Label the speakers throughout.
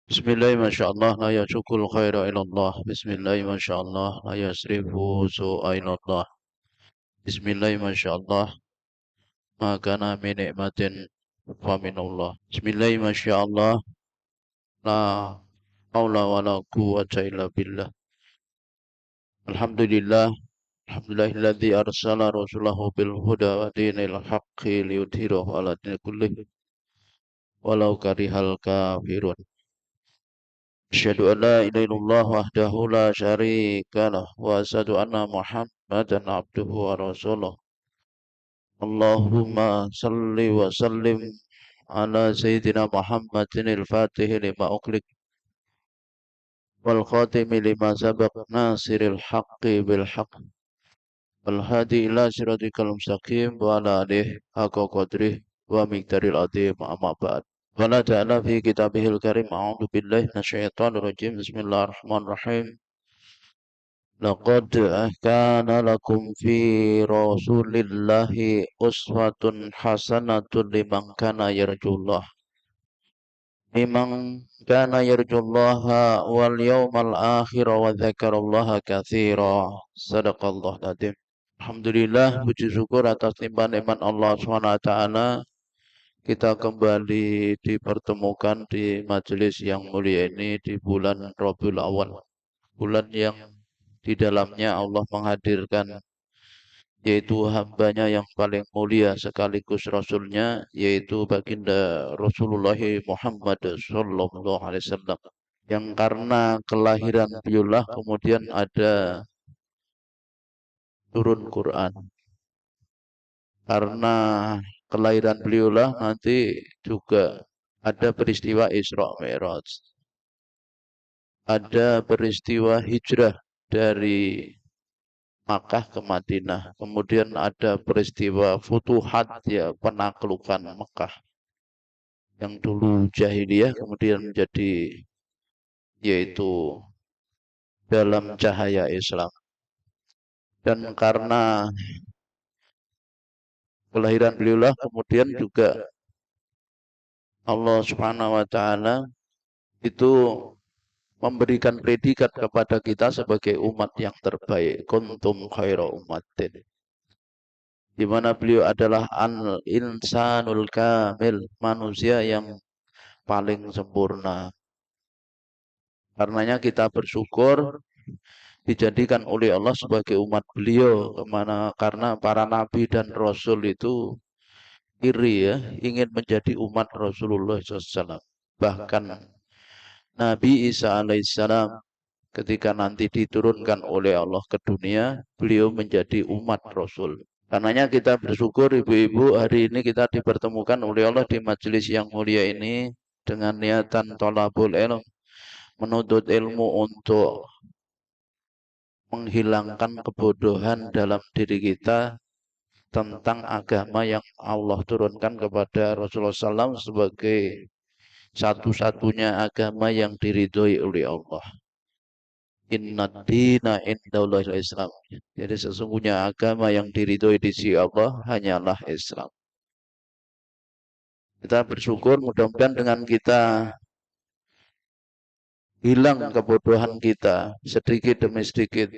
Speaker 1: Bismillah, Masya Allah, la yasukul khaira ilallah. Bismillah, Masya Allah, la yasrifu su'a ilallah. Bismillah, Masya Allah, makana min ni'matin fa minallah. Bismillah, Masya Allah, la haula wa la quwwata illa billah. Alhamdulillah, alhamdulillahilladzi arsala rasulahu bil huda wa dinil haqqi liyudhhirahu ala dini kullih walau karihal kafirun. Asyhadu an la ilaha illallah wahdahu la syarika lah wa asyhadu anna Muhammadan abduhu wa rasuluh. Allahumma salli wa sallim ala sayyidina Muhammadin al-Fatih lima ughliq wal khatimi lima sabaq nasiril haqqi bil haqq wal hadi ila siratikal mustaqim wa ala alihi haqqa qadrih wa miqdaril azim amma ba'd. Wala ta'ala fi kitabihil karim a'udzu billahi minasyaitonir rajim. Bismillahirrahmanirrahim. Laqad kana lakum fi Rasulillahi uswatun hasanatun liman kana yarjullaha wal yawmal akhir wa dzakarallaha katsira. Sadaqallahu adzim. Alhamdulillah, puji syukur atas limpahan nikmat Allah Subhanahu wa taala. Kita kembali dipertemukan di majelis yang mulia ini di bulan Rabiul Awal. Bulan yang di dalamnya Allah menghadirkan yaitu hambanya yang paling mulia sekaligus Rasulnya, yaitu baginda Rasulullah Muhammad Sallallahu Alaihi Wasallam, yang karena kelahiran beliau kemudian ada turun Quran. Karena kelahiran beliau nanti juga ada peristiwa Isra Mi'raj, ada peristiwa hijrah dari Makkah ke Madinah. Kemudian ada peristiwa futuhat, ya, penaklukan Makkah yang dulu jahiliyah kemudian menjadi yaitu dalam cahaya Islam. Dan karena kelahiran beliau kemudian juga Allah Subhanahu wa taala itu memberikan predikat kepada kita sebagai umat yang terbaik. Kuntum khaira ummatin, di mana beliau adalah al-insanul kamil, manusia yang paling sempurna. Karenanya kita bersyukur dijadikan oleh Allah sebagai umat beliau, karena para nabi dan rasul itu iri, ya, ingin menjadi umat Rasulullah SAW. Bahkan Nabi Isa alaihissalam ketika nanti diturunkan oleh Allah ke dunia, beliau menjadi umat Rasul. Karenanya kita bersyukur ibu-ibu, hari ini kita dipertemukan oleh Allah di majelis yang mulia ini dengan niatan thalabul ilm, menuntut ilmu untuk menghilangkan kebodohan dalam diri kita tentang agama yang Allah turunkan kepada Rasulullah SAW sebagai satu-satunya agama yang diridhoi oleh Allah. Inna dina indallahil Islam. Jadi sesungguhnya agama yang diridhoi di sisi Allah hanyalah Islam. Kita bersyukur mudah-mudahan dengan kita hilang kebodohan kita sedikit demi sedikit,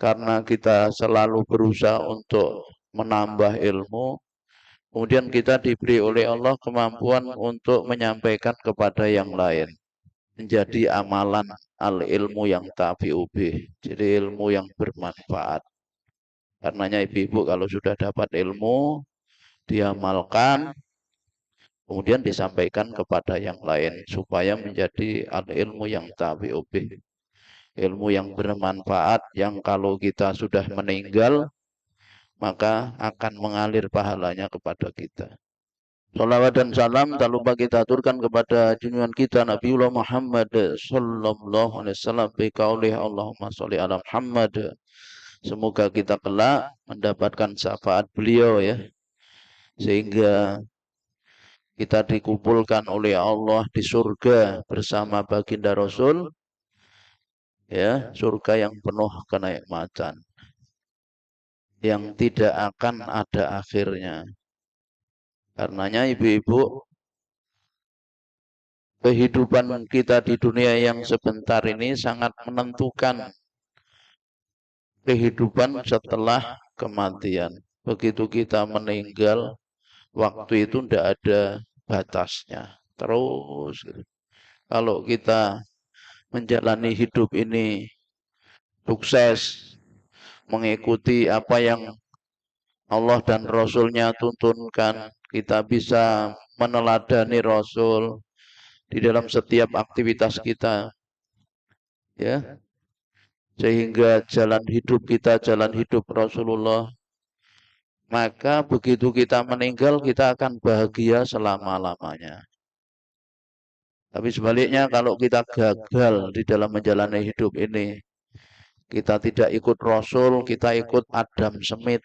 Speaker 1: karena kita selalu berusaha untuk menambah ilmu. Kemudian kita diberi oleh Allah kemampuan untuk menyampaikan kepada yang lain, menjadi amalan al-ilmu yang tabi'ubih, jadi ilmu yang bermanfaat. Karenanya ibu-ibu kalau sudah dapat ilmu, diamalkan, kemudian disampaikan kepada yang lain supaya menjadi al-ilmu yang tabi'ubih, ilmu yang bermanfaat, yang kalau kita sudah meninggal maka akan mengalir pahalanya kepada kita. Salawat dan salam tak lupa kita aturkan kepada junjungan kita Nabiullah Muhammad sallallahu alaihi wasallam bi qaulih Allahumma sholli ala Muhammad. Semoga kita kelak mendapatkan syafaat beliau, ya, sehingga kita dikumpulkan oleh Allah di surga bersama baginda Rasul, ya, surga yang penuh kenikmatan, yang tidak akan ada akhirnya. Karenanya ibu-ibu, kehidupan kita di dunia yang sebentar ini sangat menentukan kehidupan setelah kematian. Begitu kita meninggal, waktu itu tidak ada batasnya. Terus, kalau kita menjalani hidup ini sukses, mengikuti apa yang Allah dan Rasul-Nya tuntunkan, kita bisa meneladani Rasul di dalam setiap aktivitas kita, ya, sehingga jalan hidup kita jalan hidup Rasulullah, maka begitu kita meninggal kita akan bahagia selama-lamanya. Tapi sebaliknya, kalau kita gagal di dalam menjalani hidup ini, kita tidak ikut Rasul, kita ikut Adam Smith,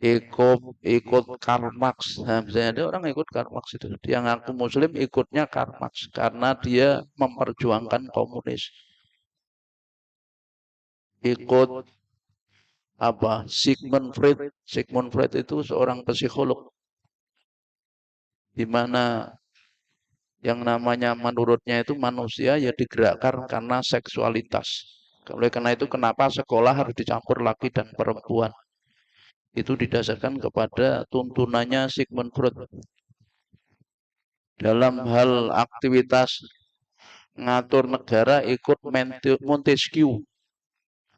Speaker 1: ikut Karl Marx. Nah, misalnya ada orang ikut Karl Marx itu, dia ngaku Muslim, ikutnya Karl Marx karena dia memperjuangkan komunis. Ikut apa? Sigmund Freud. Sigmund Freud itu seorang psikolog, di mana yang namanya menurutnya itu manusia ya digerakkan karena seksualitas. Oleh karena itu, kenapa sekolah harus dicampur laki dan perempuan? Itu didasarkan kepada tuntunannya Sigmund Freud. Dalam hal aktivitas ngatur negara ikut Montesquieu,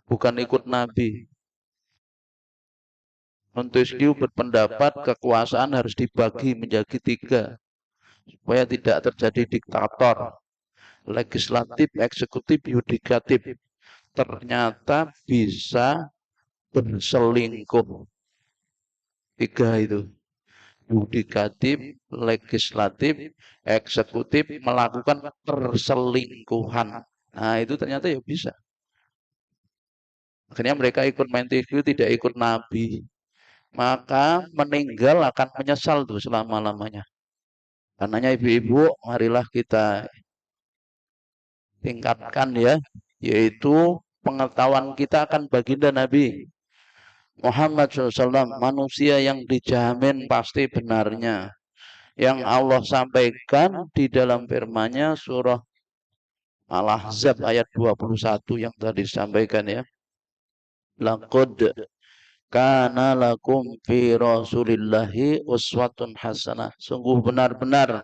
Speaker 1: bukan ikut Nabi. Montesquieu berpendapat kekuasaan harus dibagi menjadi 3, supaya tidak terjadi diktator, legislatif, eksekutif, yudikatif. Ternyata bisa berselingkuh. 3 itu. Yudikatif, legislatif, eksekutif melakukan perselingkuhan. Nah, itu ternyata ya bisa. Akhirnya mereka ikut Montesquieu, tidak ikut Nabi. Maka meninggal akan menyesal tuh selama-lamanya. Karenanya ibu-ibu, marilah kita tingkatkan ya, yaitu pengetahuan kita akan baginda Nabi Muhammad SAW, manusia yang dijamin pasti benarnya, yang Allah sampaikan di dalam firman-Nya surah Al-Ahzab ayat 21 yang tadi disampaikan ya. Laqad kana lakum fi Rasulillahi uswatun hasanah. Sungguh benar-benar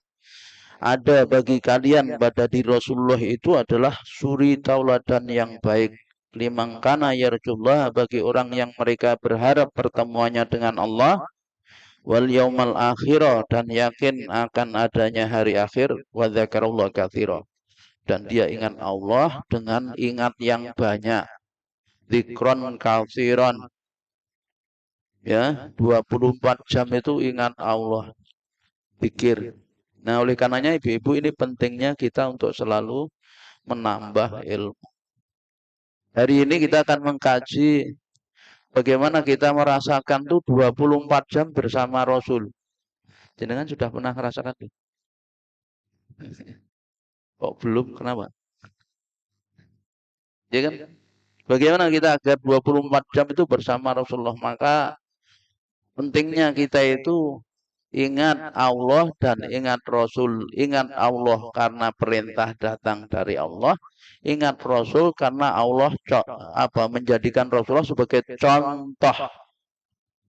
Speaker 1: ada bagi kalian pada diri Rasulullah itu adalah suri tauladan yang baik. Liman kana yarjullah, bagi orang yang mereka berharap pertemuannya dengan Allah, wal yaumal akhirah, dan yakin akan adanya hari akhir, wa dzakarallah katsira, dan dia ingat Allah dengan ingat yang banyak. Dzikron katsiran, ya, 24 jam itu ingat Allah, pikir. Nah, oleh karenanya ibu-ibu, ini pentingnya kita untuk selalu menambah ilmu. Hari ini kita akan mengkaji bagaimana kita merasakan tuh 24 jam bersama Rasul. Jenengan sudah pernah merasakan tuh? Kok belum? Kenapa? Ya kan? Bagaimana kita agar 24 jam itu bersama Rasulullah? Maka pentingnya kita itu ingat Allah dan ingat Rasul. Ingat Allah karena perintah datang dari Allah. Ingat Rasul karena Allah menjadikan Rasulullah sebagai contoh,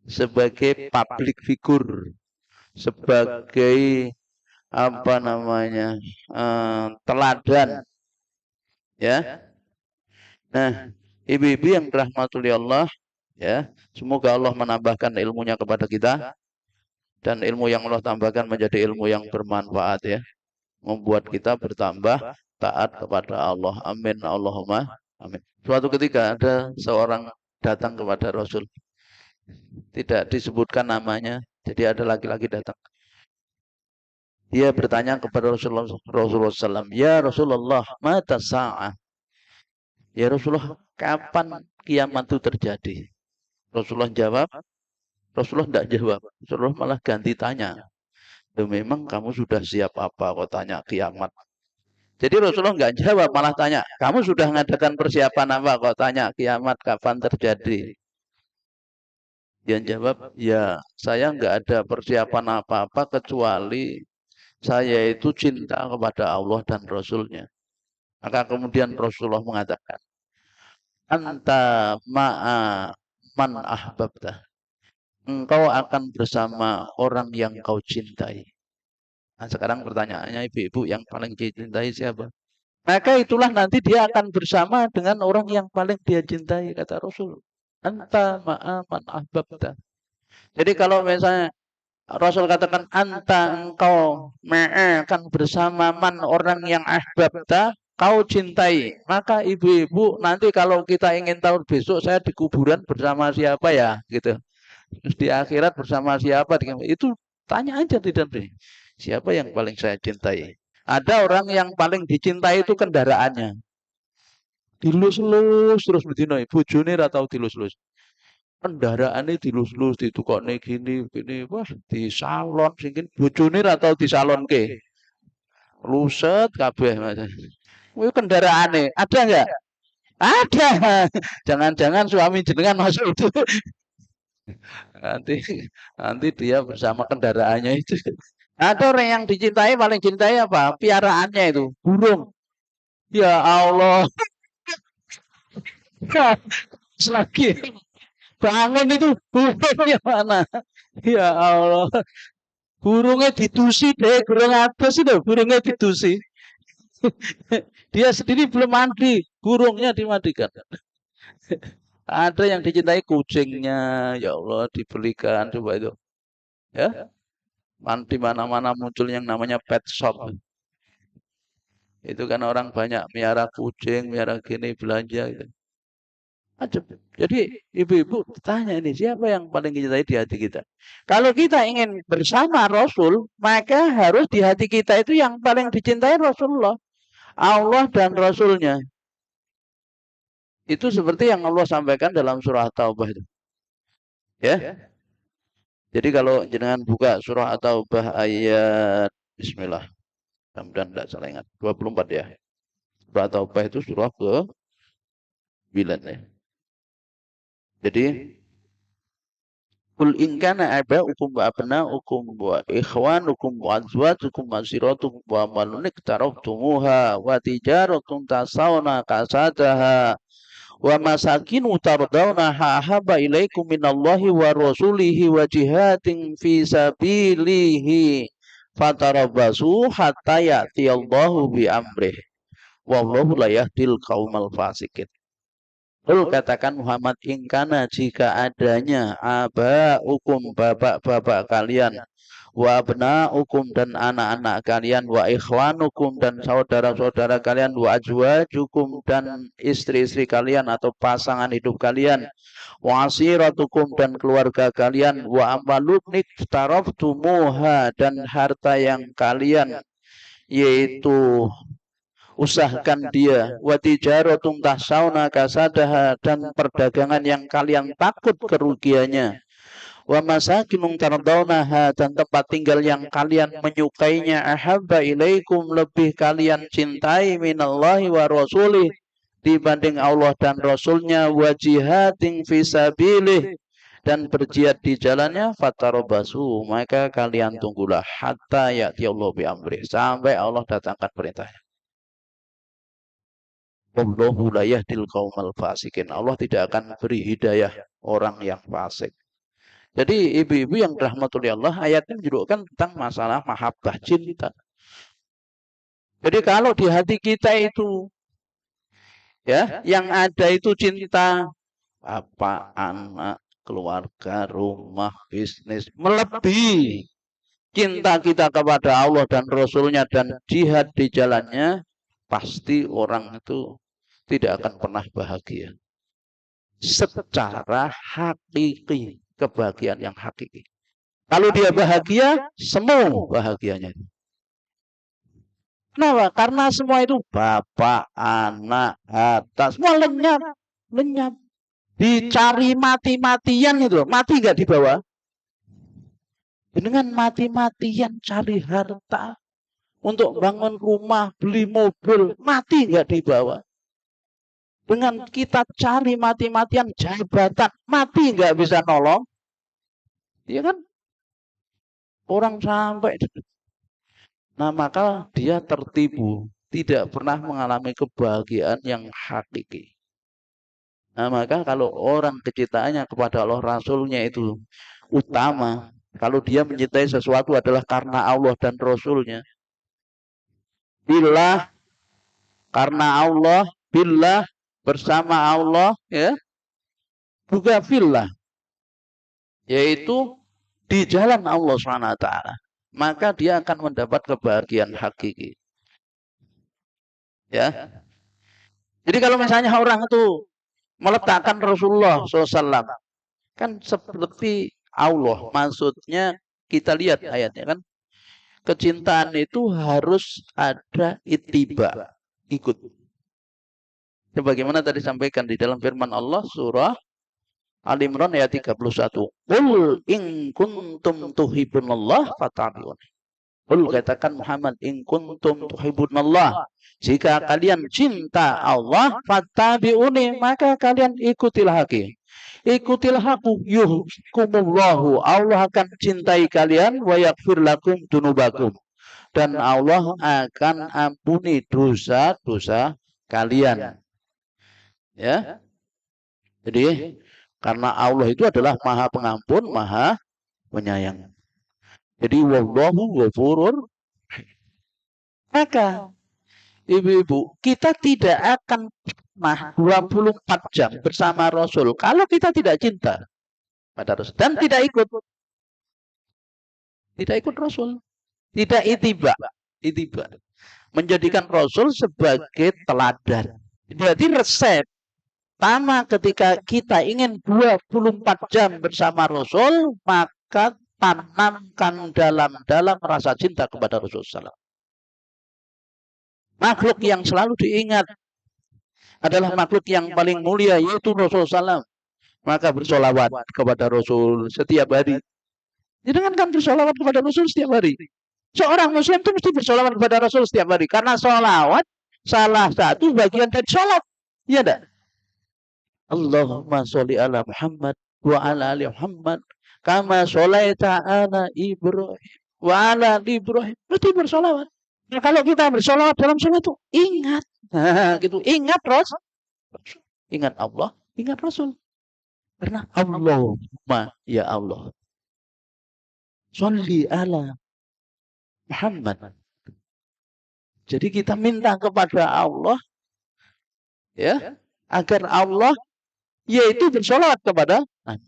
Speaker 1: sebagai public figure, sebagai teladan, ya. Nah, ibu-ibu yang dirahmati Allah, ya, semoga Allah menambahkan ilmunya kepada kita, dan ilmu yang Allah tambahkan menjadi ilmu yang bermanfaat ya, membuat kita bertambah taat kepada Allah. Amin Allahumma amin. Suatu ketika ada seorang datang kepada Rasul, tidak disebutkan namanya, jadi ada laki-laki datang. Dia bertanya kepada Rasulullah SAW, ya Rasulullah, mata sa'ah? Ya Rasulullah, kapan kiamat itu terjadi? Rasulullah jawab, Rasulullah tidak jawab. Rasulullah malah ganti tanya. Memang kamu sudah siap apa kau tanya kiamat? Jadi Rasulullah nggak jawab, malah tanya, kamu sudah mengadakan persiapan apa kau tanya kiamat kapan terjadi? Dia jawab, ya saya nggak ada persiapan apa-apa kecuali saya itu cinta kepada Allah dan Rasulnya. Maka kemudian Rasulullah mengatakan, anta ma'a man ahbabta. Engkau akan bersama orang yang kau cintai. Nah, sekarang pertanyaannya, ibu-ibu yang paling dicintai siapa? Maka itulah nanti dia akan bersama dengan orang yang paling dia cintai, kata Rasul. Anta ma'a man ahbabta. Jadi kalau misalnya Rasul katakan anta engkau akan bersama man orang yang ahbabta, kau cintai. Maka ibu-ibu nanti kalau kita ingin tahu besok saya di kuburan bersama siapa ya, gitu. Terus di akhirat bersama siapa? Itu tanya aja tidak nih. Siapa yang paling saya cintai? Ada orang yang paling dicintai itu kendaraannya. Dilus-lus terus bedino, bojone ra tau dilus-lus. Kendaraane dilus-lus ditukokne gini, wah di salon singkin bojone ra tau disalonke. Luset kabeh Mas. Kuwi kendaraane, ada enggak? Ada. Jangan-jangan suami jenengan masuk itu. Nanti nanti dia bersama kendaraannya itu. Ada orang yang dicintai paling cintai apa? Piaraannya itu, burung. Ya Allah. Lagi bangun itu burungnya mana? Ya Allah. Burungnya ditusi deh, burung atas itu burungnya ditusi. Dia sendiri belum mandi, burungnya dimandikan. Ada yang dicintai kucingnya, ya Allah dibelikan coba itu. Ya, di mana-mana muncul yang namanya pet shop. Itu kan orang banyak miara kucing, miara gini belanja gitu. Ajab. Jadi ibu-ibu tanya ini siapa yang paling dicintai di hati kita. Kalau kita ingin bersama Rasul, maka harus di hati kita itu yang paling dicintai Rasulullah, Allah dan Rasulnya. Itu seperti yang Allah sampaikan dalam surah Taubah itu. Ya. Jadi kalau jenengan buka surah Taubah ayat Bismillah. Mudah-mudahan tidak salah ingat. 24 ya. Surah Taubah itu surah ke 9 ya. Jadi Kul in kana aba'ukum wa abna'ukum wa ikhwanukum wa azwajukum wa asiratukum wa amalun iktaraftumuha wa tijaratun tasawna kasadaha wa masakinu tardawnaha ahabba ilaikum minallahi wa rasulihi wa jihadin fi sabilihi fatarabbasu hatta ya'tiyallahu bi amrih wallahu la yahdil qaumal fasikin. Lalu katakan Muhammad ingkana jika adanya hukum bapak-bapak kalian wa hukum dan anak-anak kalian wa ikhwanukum dan saudara-saudara kalian wa azwajukum dan istri-istri kalian atau pasangan hidup kalian wa asiratukum dan keluarga kalian wa amalun iktaraftumuha dan harta yang kalian yaitu usahakan dia wa tijaratun tahsauna kasadaha dan perdagangan yang kalian takut kerugiannya wa masakinun tardaunaha dan tempat tinggal yang kalian menyukainya ahabba ilaikum lebih kalian cintai minallahi wa rasulih dibanding Allah dan Rasulnya wa jihadin fisabilih dan berjihad di jalannya fatarabasu maka kalian tunggulah hatta ya'ti Allah bi amri sampai Allah datangkan perintahnya. Wallahu la yahdil qaumal fasikin. Allah tidak akan beri hidayah orang yang fasik. Jadi ibu-ibu yang rahmatullahi Allah ayatnya menunjukkan tentang masalah mahabbah cinta. Jadi kalau di hati kita itu ya yang ada itu cinta apa anak, keluarga, rumah, bisnis melebihi cinta kita kepada Allah dan Rasulnya dan jihad di jalannya pasti orang itu tidak akan pernah bahagia secara hakiki, kebahagiaan yang hakiki. Kalau dia bahagia, semu bahagianya. Kenapa? Karena semua itu bapak, anak, harta, semua lenyap, lenyap. Dicari mati-matian itu, mati nggak dibawa. Dengan mati-matian cari harta untuk bangun rumah, beli mobil, mati nggak dibawa. Dengan kita cari mati-matian jabatan, mati nggak bisa nolong. Iya kan? Orang sampai Nah, maka dia tertipu, tidak pernah mengalami kebahagiaan yang hakiki. Nah, maka kalau orang kecintaannya kepada Allah Rasulnya itu utama, kalau dia mencintai sesuatu adalah karena Allah dan Rasulnya, billah, karena Allah, billah, bersama Allah, ya, juga fillah, yaitu di jalan Allah SWT, maka dia akan mendapat kebahagiaan hakiki. Ya, jadi kalau misalnya orang itu meletakkan Rasulullah SAW, kan seperti Allah, maksudnya kita lihat ayatnya kan, kecintaan itu harus ada ittiba, ikut. Sebagaimana tadi sampaikan di dalam firman Allah surah Ali Imran ayat 31. Qul in kuntum tuhibbunallah fattabi'uni. Qul, katakan Muhammad, in kuntum tuhibbunallah, jika kalian cinta Allah, fattabi'uni, maka kalian ikutilah aku. Ikutilah aku, yuhkumullahu, Allah akan cintai kalian, wa yaghfir lakum dunubakum, dan Allah akan ampuni dosa-dosa kalian. Ya. Jadi karena Allah itu adalah Maha Pengampun, Maha Penyayang. Jadi wallahu ghafurur. Maka ibu-ibu, kita tidak akan pernah 24 jam bersama Rasul kalau kita tidak cinta pada Rasul dan tidak ikut Rasul, tidak itiba, menjadikan Rasul sebagai teladan. Jadi resep pertama ketika kita ingin 24 jam bersama Rasul, maka tanamkan dalam rasa cinta kepada Rasulullah. Makhluk yang selalu diingat adalah makhluk yang paling mulia, yaitu Rasulullah SAW. Maka bersolawat kepada Rasul setiap hari. Jangan kan bersolawat kepada Rasul setiap hari. Seorang Muslim itu mesti bersolawat kepada Rasul setiap hari, karena solawat salah satu bagian dari sholat. Iya enggak? Allahumma sholli ala Muhammad wa ala ali Muhammad kama sholaita ala Ibrahim wa ala ali Ibrahim. Mesti bersolawat. Nah, kalau kita bersolawat dalam sholat itu ingat, gitu, ingat Rasul, ingat Allah, ingat Rasul. Karena Allahumma, ya Allah, sholli ala Muhammad. Jadi kita minta kepada Allah, ya, agar Allah yaitu bersolawat kepada Nabi.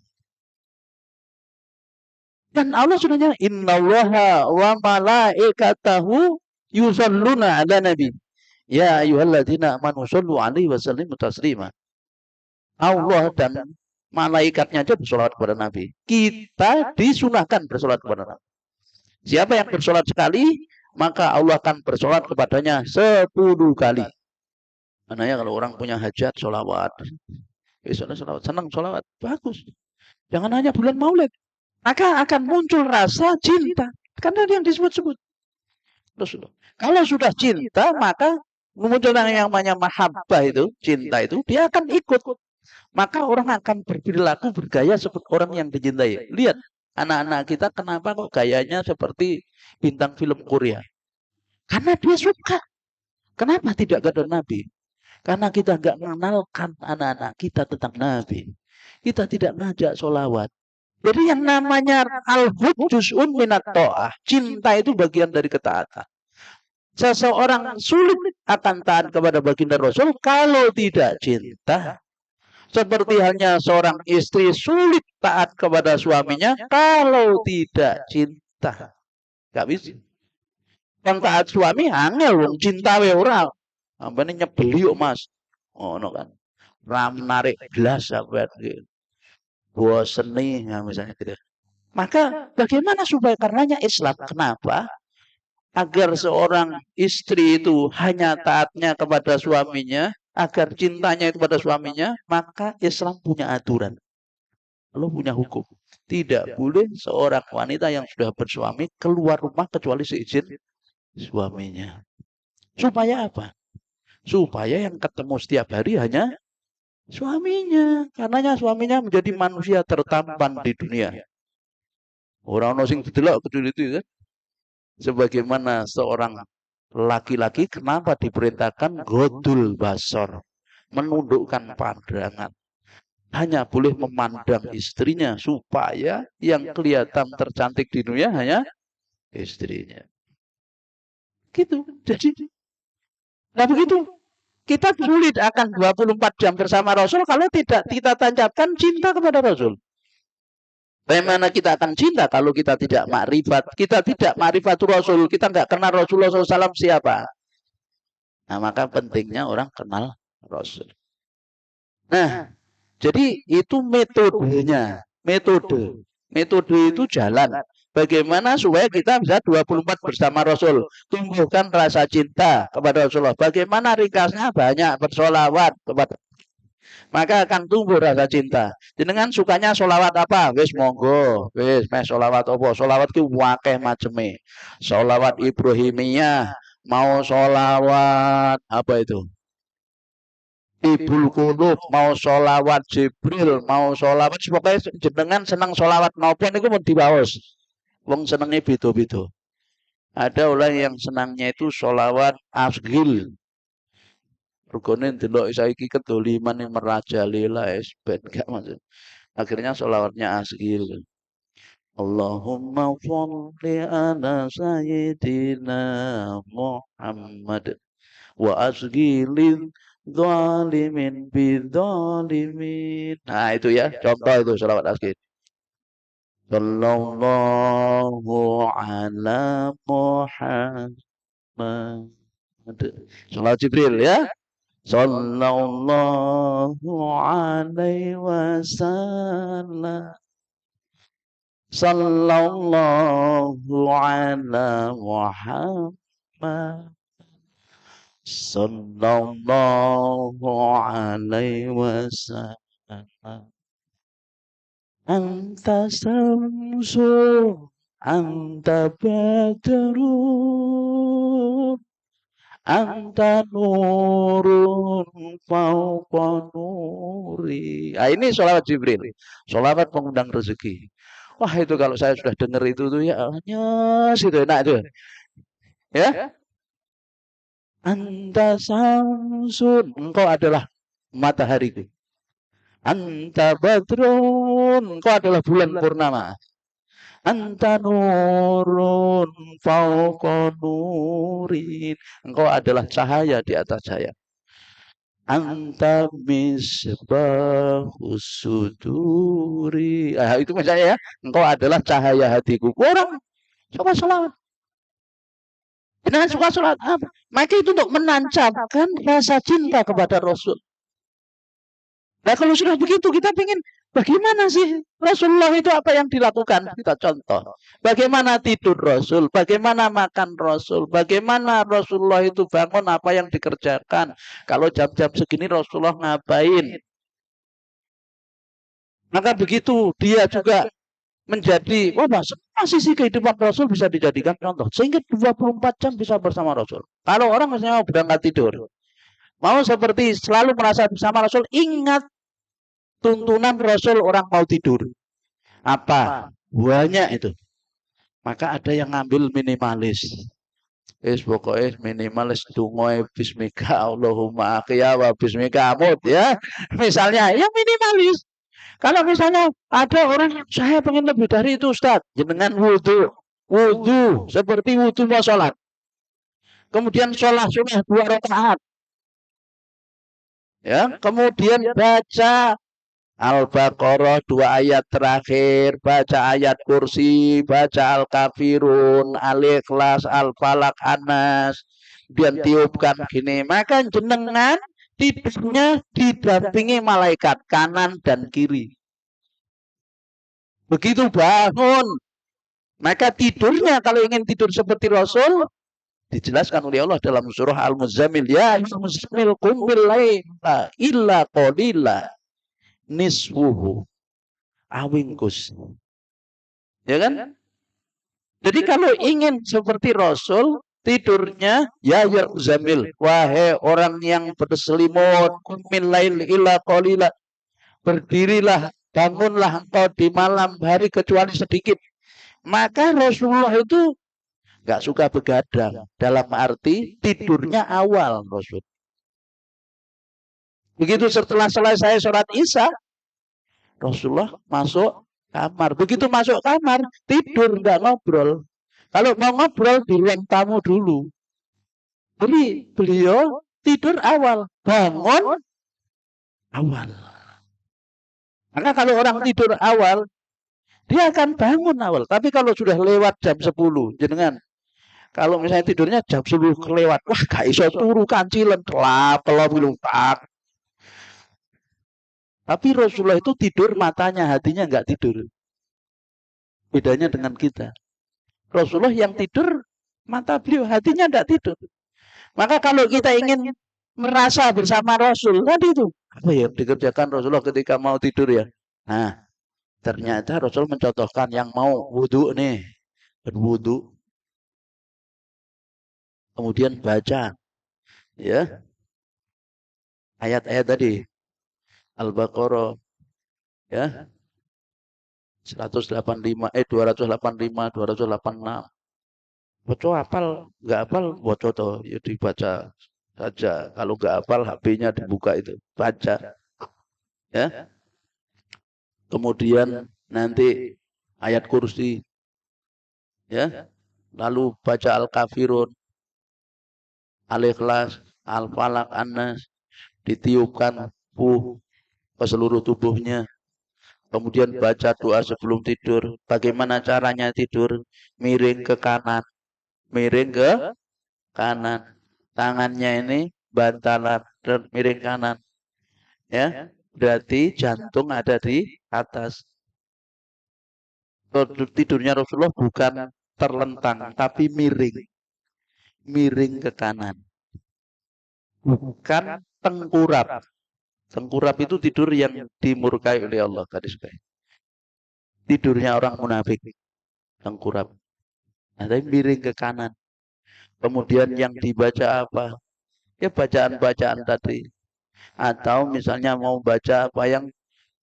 Speaker 1: Dan Allah sudah nyatakan, innallaha wa malaikatahu yusalluna ala nabi. Ya ayyuhalladzina amanu shollu alaihi wa sallimu taslima. Allah dan malaikatnya aja bersolawat kepada Nabi. Kita disunahkan bersolawat kepada Nabi. Siapa yang bersolawat sekali, maka Allah akan bersolawat kepadanya 10 kali. Maknanya kalau orang punya hajat, solawat. Solawat, senang solawat, bagus. Jangan hanya bulan Maulid, maka akan muncul rasa cinta. Karena yang disebut-sebut. Kalau sudah cinta, maka muncul yang namanya mahabbah itu, cinta itu, dia akan ikut. Maka orang akan berperilaku, bergaya seperti orang yang dicintai. Lihat, anak-anak kita kenapa kok gayanya seperti bintang film Korea? Karena dia suka. Kenapa tidak ada Nabi? Karena kita nggak mengenalkan anak-anak kita tentang Nabi. Kita tidak ngajak sholawat. Jadi yang namanya al-hub juz'un minat ta'ah. Cinta itu bagian dari ketaatan. Seseorang sulit akan taat kepada baginda Rasul kalau tidak cinta. Seperti halnya seorang istri sulit taat kepada suaminya kalau tidak cinta. Gak bisa. Yang taat suami angel, cinta we ora. Ambane nyebeli yuk Mas. Ngono kan. Ram narik gelas sampai gitu. Bosen nih, ya, misalnya gitu. Maka bagaimana supaya karenanya Islam? Kenapa? Agar seorang istri itu hanya taatnya kepada suaminya, agar cintanya itu pada suaminya, maka Islam punya aturan. Allah punya hukum. Tidak boleh seorang wanita yang sudah bersuami keluar rumah kecuali seizin suaminya. Supaya apa? Supaya yang ketemu setiap hari hanya suaminya. Karenanya suaminya menjadi manusia tertampan di dunia. Orang-orang sing didelok kecil itu kan. Sebagaimana seorang laki-laki kenapa diperintahkan godul basor, menundukkan pandangan. Hanya boleh memandang istrinya supaya yang kelihatan tercantik di dunia hanya istrinya. Gitu. Jadi, nah begitu. Kita sulit akan 24 jam bersama Rasul kalau tidak kita tancapkan cinta kepada Rasul. Bagaimana kita akan cinta kalau kita tidak makrifat? Kita tidak makrifatul Rasul, kita nggak kenal Rasulullah SAW siapa. Nah, maka pentingnya orang kenal Rasul. Nah, jadi itu metodenya. Metode itu jalan. Bagaimana supaya kita bisa 24 bersama Rasul. Tumbuhkan rasa cinta kepada Rasulullah. Bagaimana ringkasnya? Banyak bersolawat kepada, maka akan tumbuh rasa cinta. Jenengan sukanya solawat apa? Wis monggo, wis meh solawat apa? Solawat ki wakeh maceme. Solawat Ibrahimiyah, mau solawat apa itu? Ibul Qulub, mau solawat Jibril, mau solawat, pokoknya jenengan senang solawat maupun itu mau diwaos. Wong senengnya beda-beda. Ada orang yang senangnya itu solawat asgil. Rugone ndelok saiki kedoliman yang merajalela ben gak maksud. Akhirnya solawatnya asgil. Allahumma sholli ala sayyidina Muhammad wa asgilin zalimin bidzalimin. Nah itu ya, contoh itu selawat asgil. Sallallahu ala Muhammad. Salawat Jibril ya. Sallallahu alaihi wasallam. Sallallahu ala Muhammad. Sallallahu alaihi wasallam. Anta samsu, anta badrun, anta nurun fauqa nuri. Ah, ini sholawat Jibril. Sholawat pengundang rezeki. Wah itu kalau saya sudah dengar itu tuh ya nyes itu enak itu. Ya. Anta samsun, engkau adalah matahariku. Anta badrun, engkau adalah bulan purnama. Anta nurun fauqa nurin, engkau adalah cahaya di atas cahaya. Anta misbahus suduri. Ah, itu misalnya ya, engkau adalah cahaya hatiku. Orang coba selawat. Dengan suka sholat apa? Maka itu untuk menancapkan rasa cinta kepada Rasul. Nah kalau sudah begitu kita ingin bagaimana sih Rasulullah itu apa yang dilakukan? Kita contoh. Bagaimana tidur Rasul, bagaimana makan Rasul, bagaimana Rasulullah itu bangun, apa yang dikerjakan. Kalau jam-jam segini Rasulullah ngapain? Maka begitu dia juga menjadi, semua sisi kehidupan Rasul bisa dijadikan contoh. Sehingga 24 jam bisa bersama Rasul. Kalau orang misalnya mau berangkat tidur, mau seperti selalu merasa bersama Rasul, ingat tuntunan Rasul orang mau tidur. Apa? Banyak itu. Maka ada yang ngambil minimalis. Pokoknya minimalis dungoy bismika Allahumma akhya wa bismika amut ya. Misalnya, yang minimalis. Kalau misalnya ada orang saya pengen lebih dari itu Ustaz, jenengan wudhu seperti wudhu mau sholat. Kemudian sholat sunnah 2 rakaat. Ya, kemudian baca Al-Baqarah 2 ayat terakhir, baca ayat kursi, baca Al-Kafirun, Al-Ikhlas, Al-Falak, Anas, kemudian tiupkan gini, maka jenengan tidurnya didampingi malaikat kanan dan kiri. Begitu bangun, maka tidurnya kalau ingin tidur seperti Rasul, dijelaskan oleh Allah dalam surah Al-Muzammil, ya Al-Muzammil qumil laila illa qalila nisfuhu awingkus. Ya kan? Jadi kalau ingin seperti Rasul, tidurnya ya Muzammil, wahai orang yang berselimut, qumil lail illa qalila, berdirilah, bangunlah engkau di malam hari kecuali sedikit. Maka Rasulullah itu nggak suka begadang. Dalam arti tidurnya awal Rasul. Begitu setelah selesai sholat Isya, Rasulullah masuk kamar. Begitu masuk kamar, tidur, nggak ngobrol. Kalau mau ngobrol di ruang tamu dulu. Jadi beliau tidur awal, bangun awal. Maka kalau orang tidur awal, dia akan bangun awal. Tapi kalau sudah lewat jam 10, jenengan, kalau misalnya tidurnya jam 10 kelewat, wah gak iso turu kancilen, telap, tak. Tapi Rasulullah itu tidur matanya, hatinya nggak tidur. Bedanya dengan kita. Rasulullah yang tidur, mata beliau, hatinya nggak tidur. Maka kalau kita ingin merasa bersama Rasul, tadi itu, apa ya dikerjakan Rasulullah ketika mau tidur ya? Nah, ternyata Rasul mencontohkan yang mau wudhu nih, berwudhu, kemudian baca, ya, ayat-ayat tadi, Al-Baqarah, ya, 185, 285, 286. Boco hafal, nggak hafal, boco toh, ya dibaca saja. Kalau nggak hafal, HP-nya dibuka itu, baca, ya. Kemudian nanti ayat kursi, ya. Lalu baca Al-Kafirun, Al-Ikhlas, Al-Falaq, An-Nas, ditiupkan ke seluruh tubuhnya. Kemudian baca doa sebelum tidur. Bagaimana caranya tidur? Miring ke kanan. Miring ke kanan. Tangannya ini bantalan dan miring kanan. Ya, berarti jantung ada di atas. Tidurnya Rasulullah bukan terlentang, tapi miring. Miring ke kanan. Bukan tengkurap. Tengkurap itu tidur yang dimurkai oleh Allah. Tidurnya orang munafik. Tengkurap. Nah, tapi miring ke kanan. Kemudian yang dibaca apa? Ya bacaan-bacaan tadi. Atau misalnya mau baca apa yang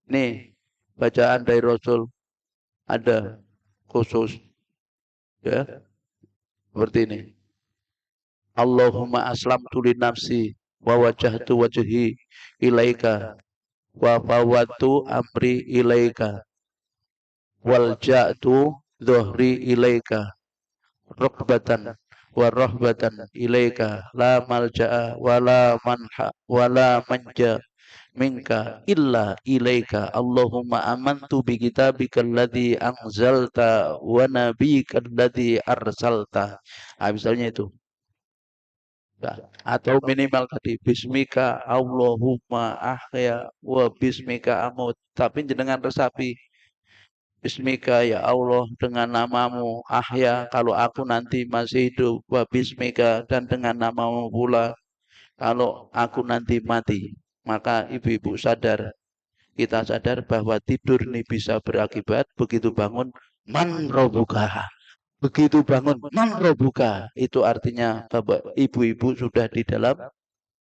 Speaker 1: nih, bacaan dari Rasul ada khusus, ya, seperti ini. Allahumma aslamtu li nafsi wa wajahtu wajhi ilaika wa fawatu amri ilaika wal ja'tu dhuhri ilaika rukbatan wa rahbatan ilaika la malja'a wa la manha wa la manja minka illa ilaika Allahumma amantu bi kitabika alladhi anzalta wa nabiyyika alladhi arsalta. Misalnya itu. Nah, atau minimal tadi bismika Allahumma ahya wa bismika amut. Tapi jenengan resapi Bismika ya Allah, dengan namamu ahya kalau aku nanti masih hidup, wa bismika, dan dengan namamu pula kalau aku nanti mati. Maka ibu-ibu sadar, kita sadar bahwa tidur ini bisa berakibat begitu bangun man robuka. Begitu bangun man robuka, itu artinya bapak ibu-ibu sudah di dalam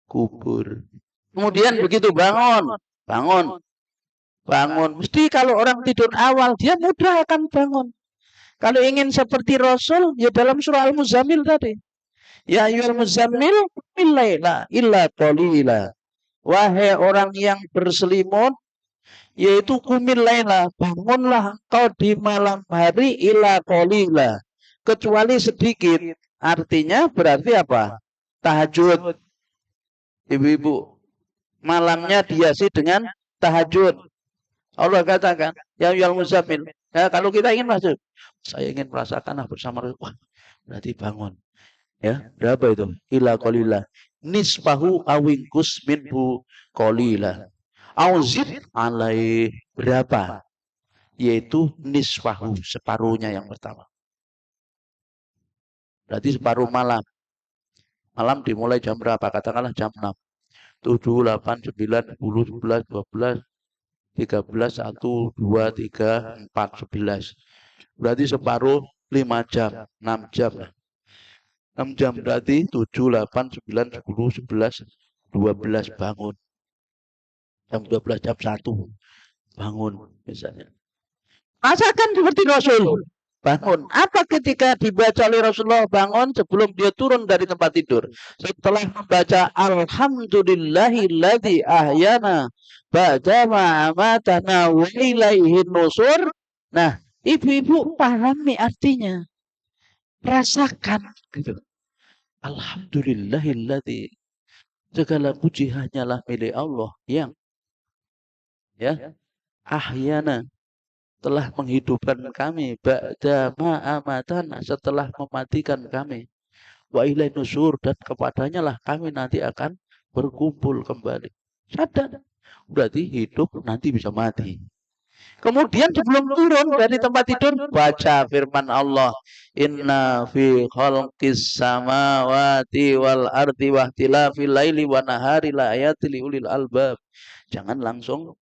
Speaker 1: kubur. Kemudian begitu bangun, bangun. Mesti kalau orang tidur awal, dia mudah akan bangun. Kalau ingin seperti Rasul, ya dalam surah Al-Muzammil tadi. Ya ayyuhal muzammil, illaila illa qalila. Wahai orang yang berselimut, yaitu kumil laila, bangunlah kau di malam hari illa qalila. Kecuali sedikit. Artinya berarti apa? Tahajud. Ibu-ibu, malamnya dihiasi dengan tahajud. Allah katakan, ya ayyuhal muzammil. Ya, kalau kita ingin masuk, saya ingin merasakan bersama Rasul. Wah, berarti bangun. Ya, berapa itu? Ila qalila. Nisfahu awingkus minhu qalila. Auzid alai berapa? Yaitu nisfahu, separuhnya yang pertama. Berarti separuh malam. Malam dimulai jam berapa? Katakanlah jam 6. 7, 8, 9, 10, 11, 12, 13, 1, 2, 3, 4, 11. Berarti separuh 5 jam, 6 jam. 6 jam berarti 7, 8, 9, 10, 11, 12 bangun. Jam 12, jam 1 bangun misalnya. Rasakan seperti Rasul. bangun. Apa ketika dibaca oleh Rasulullah bangun sebelum dia turun dari tempat tidur? Setelah membaca Alhamdulillahilladzi ahyana ba'dama amatana wa ilaihin nusur. Nah, ibu-ibu pahami artinya. Rasakan gitu. Alhamdulillahilladzi, segala puji hanyalah milik Allah yang ya ahyana, telah menghidupkan kami, ba'da ma'amatana, setelah mematikan kami, wa ilaihi nusur, dan kepadanya lah kami nanti akan berkumpul kembali. Sadar, berarti hidup nanti bisa mati. Kemudian sebelum turun dari tempat tidur, baca firman Allah, inna fi khalqis samawati wal ardi wa ikhtilafil laili wan nahari la ayatil liulil albab. Jangan langsung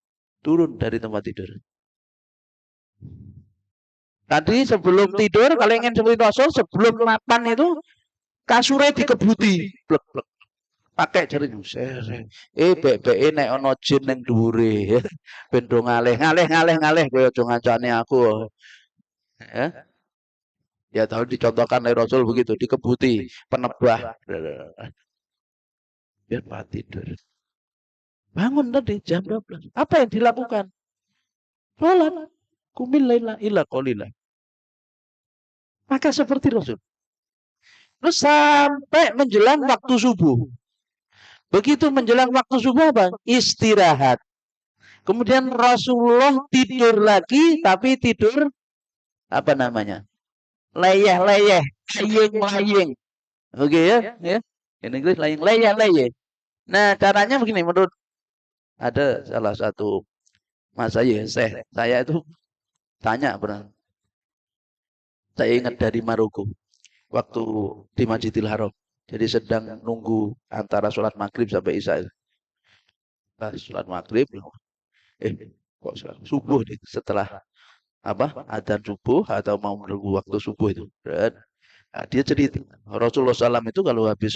Speaker 1: turun dari tempat tidur. Tadi sebelum tidur, kalau ingin seperti Rasul, sebelum makan itu kasurnya dikebuti, plek plek, pakai jari bebek nek ono jin ning dhuwure, ben do ngalih kowe aja ngancani aku. Ya tahu dicontohkan oleh Rasul begitu, dikebuti, penebah. Biar Pak tidur. Bangun tadi jam 12. Apa yang dilakukan? Sholat. Kumil laila illa qalila. Maka seperti Rasul. Terus sampai menjelang waktu subuh. Begitu menjelang waktu subuh apa? Istirahat. Kemudian Rasulullah tidur lagi, tapi tidur apa namanya? Leyeh-leyeh, laying-laying. Oke ya? In Inggris laying leyeh-leyeh. Nah, caranya begini, menurut ada salah satu mas saya itu tanya pernah. Saya ingat dari Maroko waktu di Masjidil Haram. Jadi sedang nunggu antara sholat maghrib sampai isya. Nah, sholat maghrib, kok sholat subuh nih, setelah apa adzan subuh atau mau menunggu waktu subuh itu. Dan, nah, dia cerita Rasulullah SAW itu kalau habis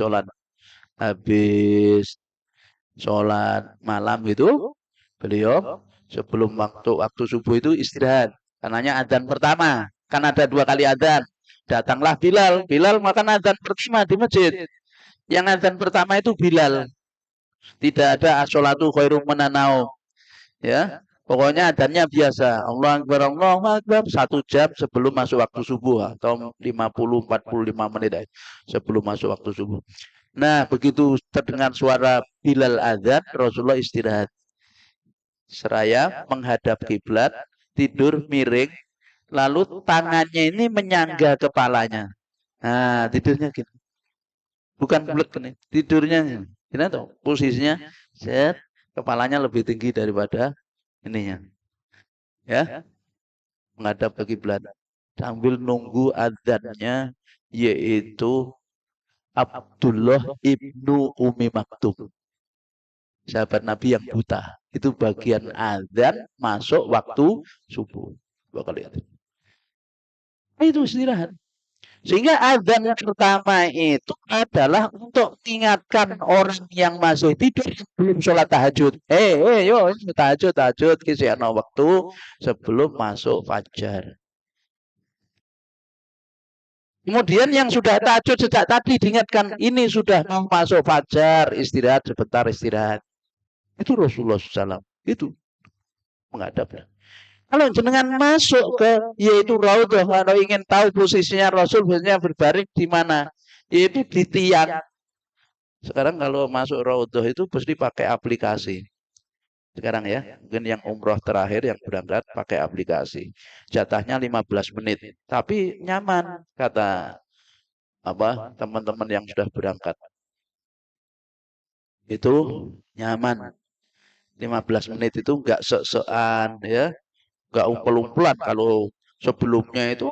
Speaker 1: sholat malam itu beliau sebelum waktu subuh itu istirahat. Karenanya adzan pertama, kan ada 2 kali adzan. Datanglah Bilal makan adzan pertama di masjid. Yang adzan pertama itu Bilal. Tidak ada as-sholatu khairum minan naum. Ya. Pokoknya adzannya biasa. Allahu Akbar 1 jam sebelum masuk waktu subuh atau 45 menit sebelum masuk waktu subuh. Nah, begitu terdengar suara Bilal adzan, Rasulullah istirahat. Seraya menghadap kiblat, tidur miring, lalu tangannya ini menyangga kepalanya. Nah, tidurnya gitu. Bukan bulat ini, tidurnya gini tuh, posisinya set, kepalanya lebih tinggi daripada ininya. Ya, menghadap ke kiblat sambil nunggu adzannya, yaitu Abdullah ibnu Umi Maktum, sahabat Nabi yang buta. Itu bagian adzan masuk waktu subuh. 2 kali adzan. Itu istirahat. Sehingga adzan yang pertama itu adalah untuk mengingatkan orang yang masih tidur belum sholat tahajud. Yo tahajud kisahnya waktu sebelum masuk fajar. Kemudian yang sudah tahajud sejak tadi diingatkan, ini sudah mau masuk fajar, istirahat sebentar, istirahat. Itu Rasulullah SAW. Itu menghadapnya. Kalau jenengan masuk ke yaitu Raudhah, kalau ingin tahu posisinya Rasul biasanya berbaring di mana? Yaitu di tiang. Sekarang kalau masuk Raudhah itu pasti pakai aplikasi. Sekarang ya, mungkin yang umroh terakhir yang berangkat pakai aplikasi. Jatahnya 15 menit, tapi nyaman kata teman-teman yang sudah berangkat. Itu nyaman. 15 menit itu enggak sean ya. Enggak umpel-umpelan. Kalau sebelumnya itu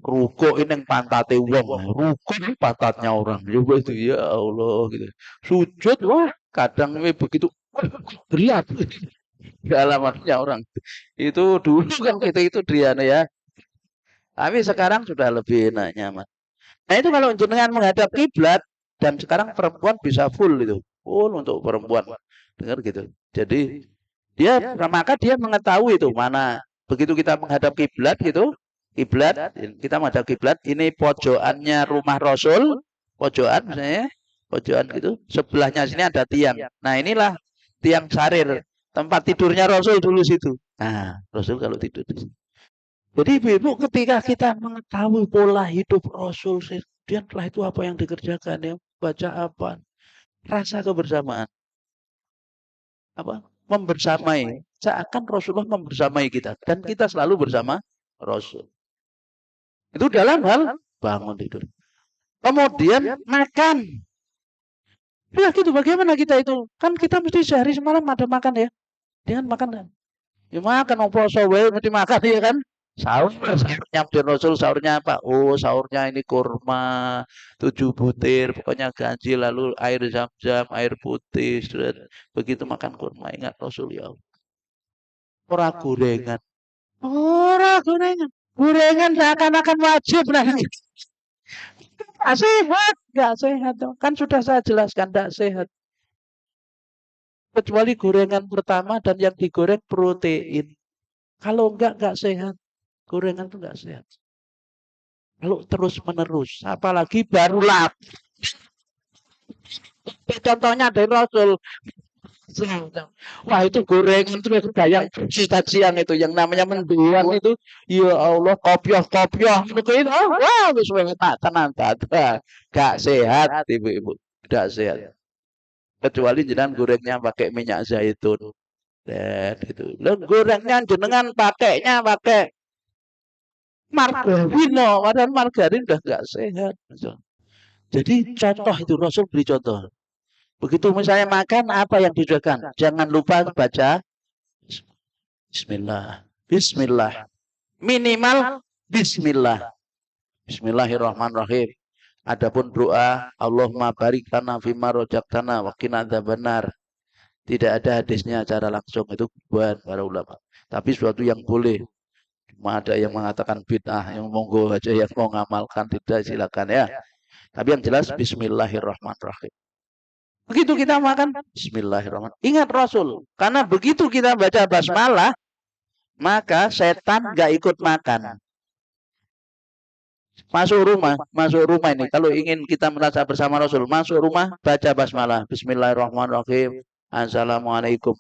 Speaker 1: ruko ini yang pantate wong, ruko ini pantatnya orang. Juga itu ya Allah gitu. Sujud wah, kadang begitu berat. Alamatnya orang. Itu dulu kan kita itu Driana ya. Tapi sekarang sudah lebih enak nyaman. Nah itu kalau jenengan menghadap kiblat dan sekarang perempuan bisa full itu. Full untuk perempuan. Dengar gitu. Jadi maka dia mengetahui itu mana begitu kita menghadap kiblat gitu, kiblat, kita menghadap kiblat, ini pojokannya rumah Rasul, pojokan misalnya, pojokan gitu, sebelahnya sini ada tiang. Nah, inilah tiang sarir, tempat tidurnya Rasul dulu situ. Nah, Rasul kalau tidur di situ. Jadi ibu ketika kita mengetahui pola hidup Rasul, kemudian setelah itu apa yang dikerjakan, ya, baca apa, rasa kebersamaan, apa, membersamai, seakan Rasulullah membersamai kita, dan kita selalu bersama Rasul. Itu dalam hal bangun tidur. Kemudian makan. Ya gitu, bagaimana kita itu? Kan kita mesti sehari semalam ada makan ya. Dengan makan. Ya makan, poso wae mesti makan ya kan. Sahurnya Abdul Rasul, sahurnya apa? Oh, sahurnya ini kurma 7 butir, pokoknya ganjil, lalu air zam-zam, air putih, sudah begitu makan kurma. Ingat Rasul ya. Ora gorengan. Ora gorengan. Gorengan seakan-akan wajib nah. Gak sehat, gak sehat. Kan sudah saya jelaskan, gak sehat. Kecuali gorengan pertama dan yang digoreng protein. Kalau enggak sehat. Gorengan itu enggak sehat. Kalau terus menerus, apalagi baru lap. Contohnya dari Rasul. Wah itu gorengan itu kayak siang itu yang namanya menduan itu. Ya Allah, kopiah. Wah, wis tak tenan gak sehat ibu-ibu. Gak sehat. Kecuali jenengan gorengnya pakai minyak zaitun. Dan itu. Lo gorengnya jenengan pakainya pakai margarin, padahal margarin udah nggak sehat. Jadi contoh itu Rasul beri contoh. Begitu misalnya makan apa yang disediakan, jangan lupa baca Bismillah, Bismillah, minimal Bismillah, Bismillahirrahmanirrahim. Adapun doa Allahumma barik lana fima rojaktana wa qina adzabannar. Tidak ada hadisnya cara langsung, itu buat para ulama. Tapi suatu yang boleh. Cuma ada yang mengatakan bid'ah, yang monggo aja yang mau ngamalkan tidak silakan ya. Tapi yang jelas Bismillahirrahmanirrahim. Begitu kita makan Bismillahirrahmanirrahim. Ingat Rasul, karena begitu kita baca basmalah, maka setan nggak ikut makan. Masuk rumah ini. Kalau ingin kita merasa bersama Rasul, masuk rumah baca basmalah. Bismillahirrahmanirrahim. Assalamualaikum.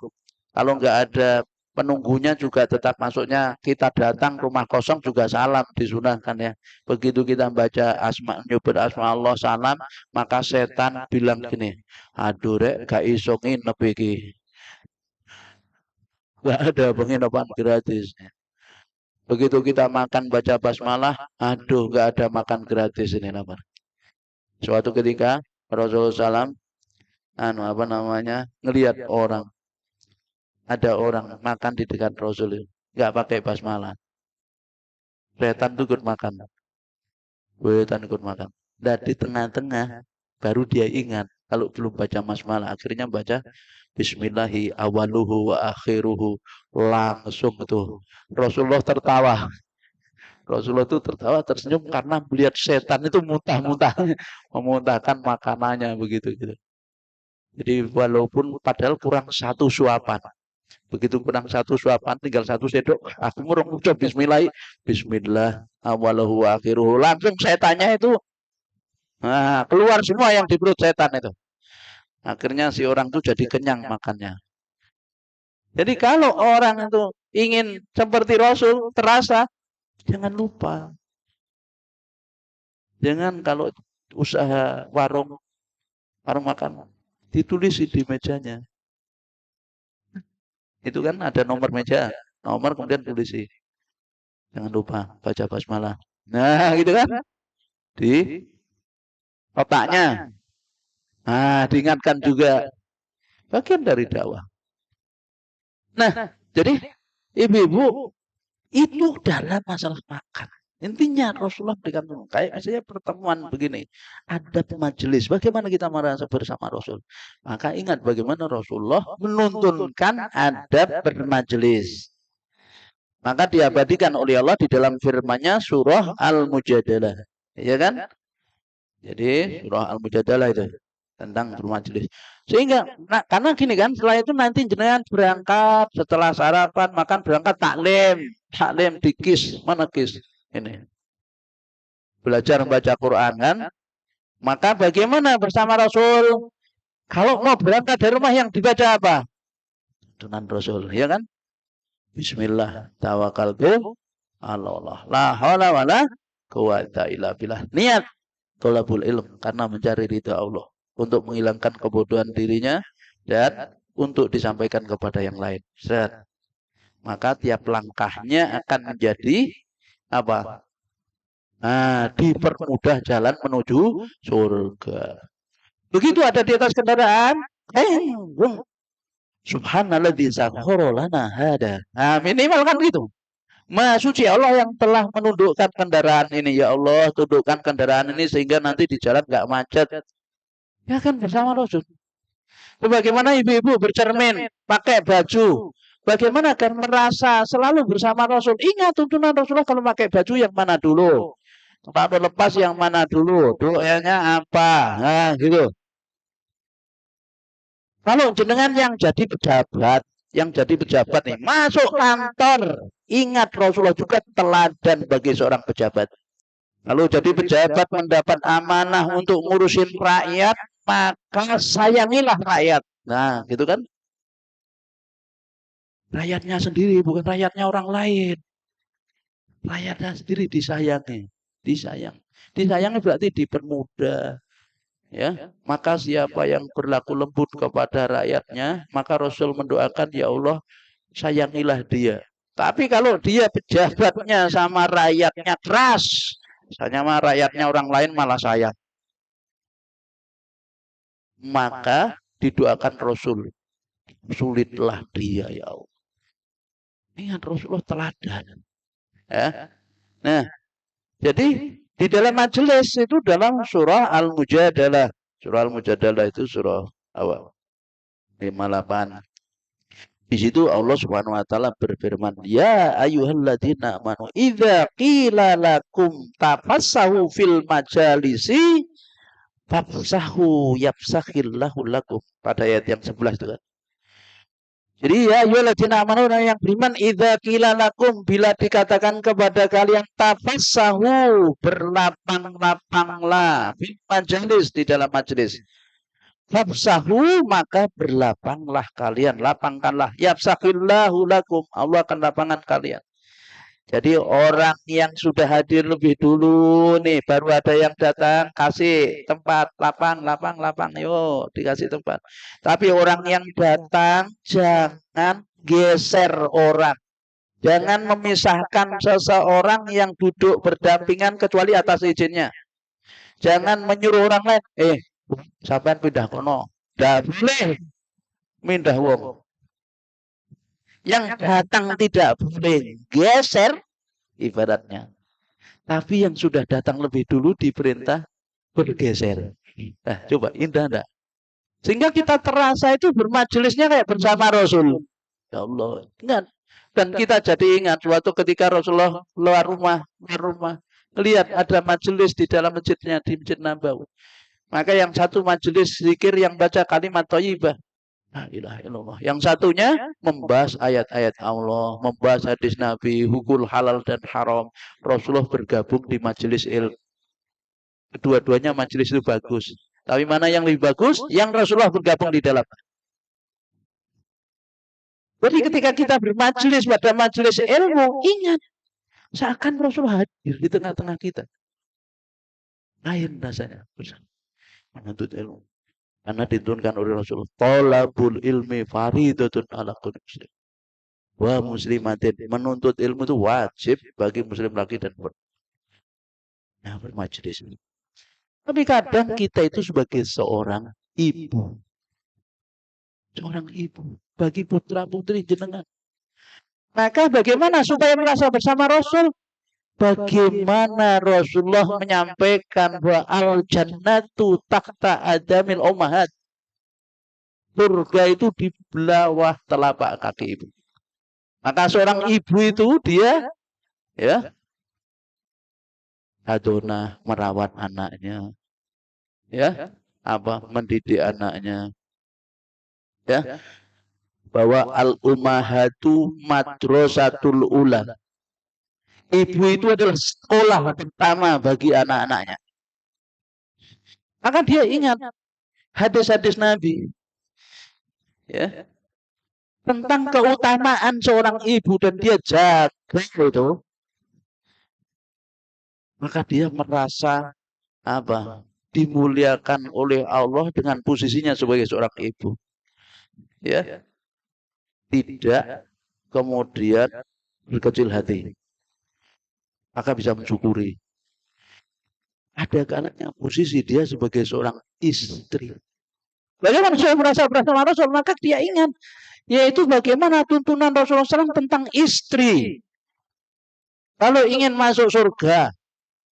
Speaker 1: Kalau nggak ada penunggunya juga tetap masuknya, kita datang rumah kosong juga salam disunahkan ya. Begitu kita baca nyebut asma Allah salam, maka setan bilang gini, aduh rek gak iso nginep iki. Gak ada penginapan gratis. Begitu kita makan baca basmalah, aduh gak ada makan gratis ini namanya. Suatu ketika Rasulullah SAW ngelihat orang, ada orang makan di dekat Rasul, nggak pakai basmalah. Setan ikut makan. Setan ikut makan. Dan di tengah-tengah baru dia ingat kalau belum baca basmalah, akhirnya baca Bismillahi awaluhu wa akhiruhu, langsung itu Rasulullah tertawa. Rasulullah itu tertawa tersenyum karena melihat setan itu muntah-muntah memuntahkan makanannya begitu gitu. Jadi walaupun padahal kurang satu suapan. Begitu kurang satu suapan tinggal satu sendok, aku murung ucap bismillah, bismillah awalahu akhiruhu, langsung setannya itu keluar semua yang di perut setan itu. Akhirnya si orang itu jadi kenyang makannya. Jadi kalau orang itu ingin seperti Rasul terasa, jangan lupa. Jangan kalau usaha warung makan ditulis di mejanya. Itu kan ada nomor meja, nomor kemudian tulis sih. Jangan lupa baca basmalah. Nah, gitu kan? Di kotaknya. Nah, diingatkan juga. Bagian dari dakwah. Nah, jadi ibu-ibu itu dalam masalah makan. Intinya Rasulullah berikan kayak misalnya pertemuan begini, adat majelis. Bagaimana kita merasa bersama Rasul? Maka ingat bagaimana Rasulullah menuntunkan adab bermajelis. Maka diabadikan oleh Allah di dalam firman-Nya surah Al-Mujadalah. Ya kan? Jadi surah Al-Mujadalah itu tentang bermajelis. Sehingga karena gini kan, setelah itu nanti jenengan berangkat setelah sarapan makan berangkat taklim dikis, mana kis? Ini belajar membaca Quran kan? Maka bagaimana bersama Rasul? Kalau mau berangkat dari rumah yang dibaca apa? Dengan Rasul, ya kan? Bismillah, tawakkaltu Allah. La haula wala quwata illa billah. Niat thalabul ilm karena mencari ridha Allah untuk menghilangkan kebodohan dirinya dan untuk disampaikan kepada yang lain. Set. Maka tiap langkahnya akan menjadi apa? Nah, dipermudah jalan menuju surga. Begitu ada di atas kendaraan, subhanalladzi sakhkhara lana hada. Nah, minimal kan gitu. Maha suci Allah yang telah menundukkan kendaraan ini. Ya Allah, tundukkan kendaraan ini sehingga nanti di jalan nggak macet. Ya kan bersama Rasul. Bagaimana ibu-ibu bercermin, pakai baju. Bagaimana agar merasa selalu bersama Rasul. Ingat tuntunan Rasulullah kalau pakai baju yang mana dulu. Kalau lepas yang mana dulu. Dulunya apa. Nah gitu. Kalau jenengan yang jadi pejabat nih, masuk kantor. Ingat Rasulullah juga teladan bagi seorang pejabat. Lalu jadi pejabat mendapat amanah untuk ngurusin rakyat, maka sayangilah rakyat. Nah, gitu kan? Rakyatnya sendiri, bukan rakyatnya orang lain. Rakyatnya sendiri disayangi. Disayangi berarti dipermudah. Ya, maka siapa yang berlaku lembut kepada rakyatnya, maka Rasul mendoakan, ya Allah, sayangilah dia. Tapi kalau dia pejabatnya sama rakyatnya keras, misalnya sama rakyatnya orang lain malah sayang, maka didoakan Rasul, sulitlah dia ya Allah. Ingat Rasulullah teladan. Ya. Nah, jadi di dalam majelis itu dalam surah Al-Mujadalah. Surah Al-Mujadalah itu surah awal 58. Di situ Allah Subhanahu wa taala berfirman, "Ya ayyuhalladzina amanu idza qila lakum tafassahu fil majalisi fafsahu yafsahillahu lakum." Pada ayat yang 11 itu kan. Jadi ya ayyuhalladzina amanu yang beriman idza qila lakum bila dikatakan kepada kalian tafassahu berlapang-lapanglah fil majalis di dalam majelis. Fafsahu maka berlapanglah kalian, lapangkanlah. Yafsahillahu lakum, Allah akan lapangkan kalian. Jadi orang yang sudah hadir lebih dulu nih, baru ada yang datang, kasih tempat, lapang, yuk dikasih tempat. Tapi orang yang datang jangan geser orang. Jangan memisahkan seseorang yang duduk berdampingan kecuali atas izinnya. Jangan menyuruh orang lain, sampean pindah kono. Tidak boleh pindah wong. Yang datang tidak boleh geser ibaratnya. Tapi yang sudah datang lebih dulu diperintah bergeser. Nah, coba indah enggak? Sehingga kita terasa itu bermajelisnya kayak bersama Rasul. Ya Allah, ingat. Dan kita jadi ingat suatu ketika Rasulullah keluar rumah, lihat ada majelis di dalam masjidnya di Masjid Nabawi. Maka yang satu majelis zikir yang baca kalimat thayyibah. La ilaha illallah. Yang satunya membahas ayat-ayat Allah, membahas hadis Nabi, hukum halal dan haram. Rasulullah bergabung di majelis ilmu. Kedua-duanya majelis itu bagus. Tapi mana yang lebih bagus? Yang Rasulullah bergabung di dalam. Jadi ketika kita bermajelis pada majelis ilmu, ingat seakan Rasulullah hadir di tengah-tengah kita. Lain rasanya. Menuntut ilmu. Karena diturunkan oleh Rasulullah. Thalabul ilmi faridatun ala kulli muslim. Wa muslimatin. Menuntut ilmu itu wajib bagi muslim laki dan perempuan. Nah, bermajelis. Tapi kadang kita itu sebagai seorang ibu. Seorang ibu. Bagi putra-putri jenengan. Maka bagaimana supaya merasa bersama Rasul? Bagaimana Rasulullah menyampaikan bahwa al-jannatu tahta adamil ummahat. Surga itu di bawah telapak kaki ibu. Maka seorang ibu itu dia ya adona merawat anaknya. Ya, mendidik anaknya. Ya. Bahwa al-ummahatu madrasatul ula. Ibu itu adalah sekolah pertama bagi anak-anaknya. Maka dia ingat hadis-hadis Nabi, ya, tentang keutamaan seorang ibu dan dia jaga itu. Maka dia merasa apa? Dimuliakan oleh Allah dengan posisinya sebagai seorang ibu. Ya, tidak kemudian berkecil hati. Maka bisa mensyukuri. Ada kalanya posisi dia sebagai seorang istri. Bagaimana saya merasa bersama Rasul? Maka dia ingat, yaitu bagaimana tuntunan Rasulullah SAW tentang istri. Kalau ingin masuk surga,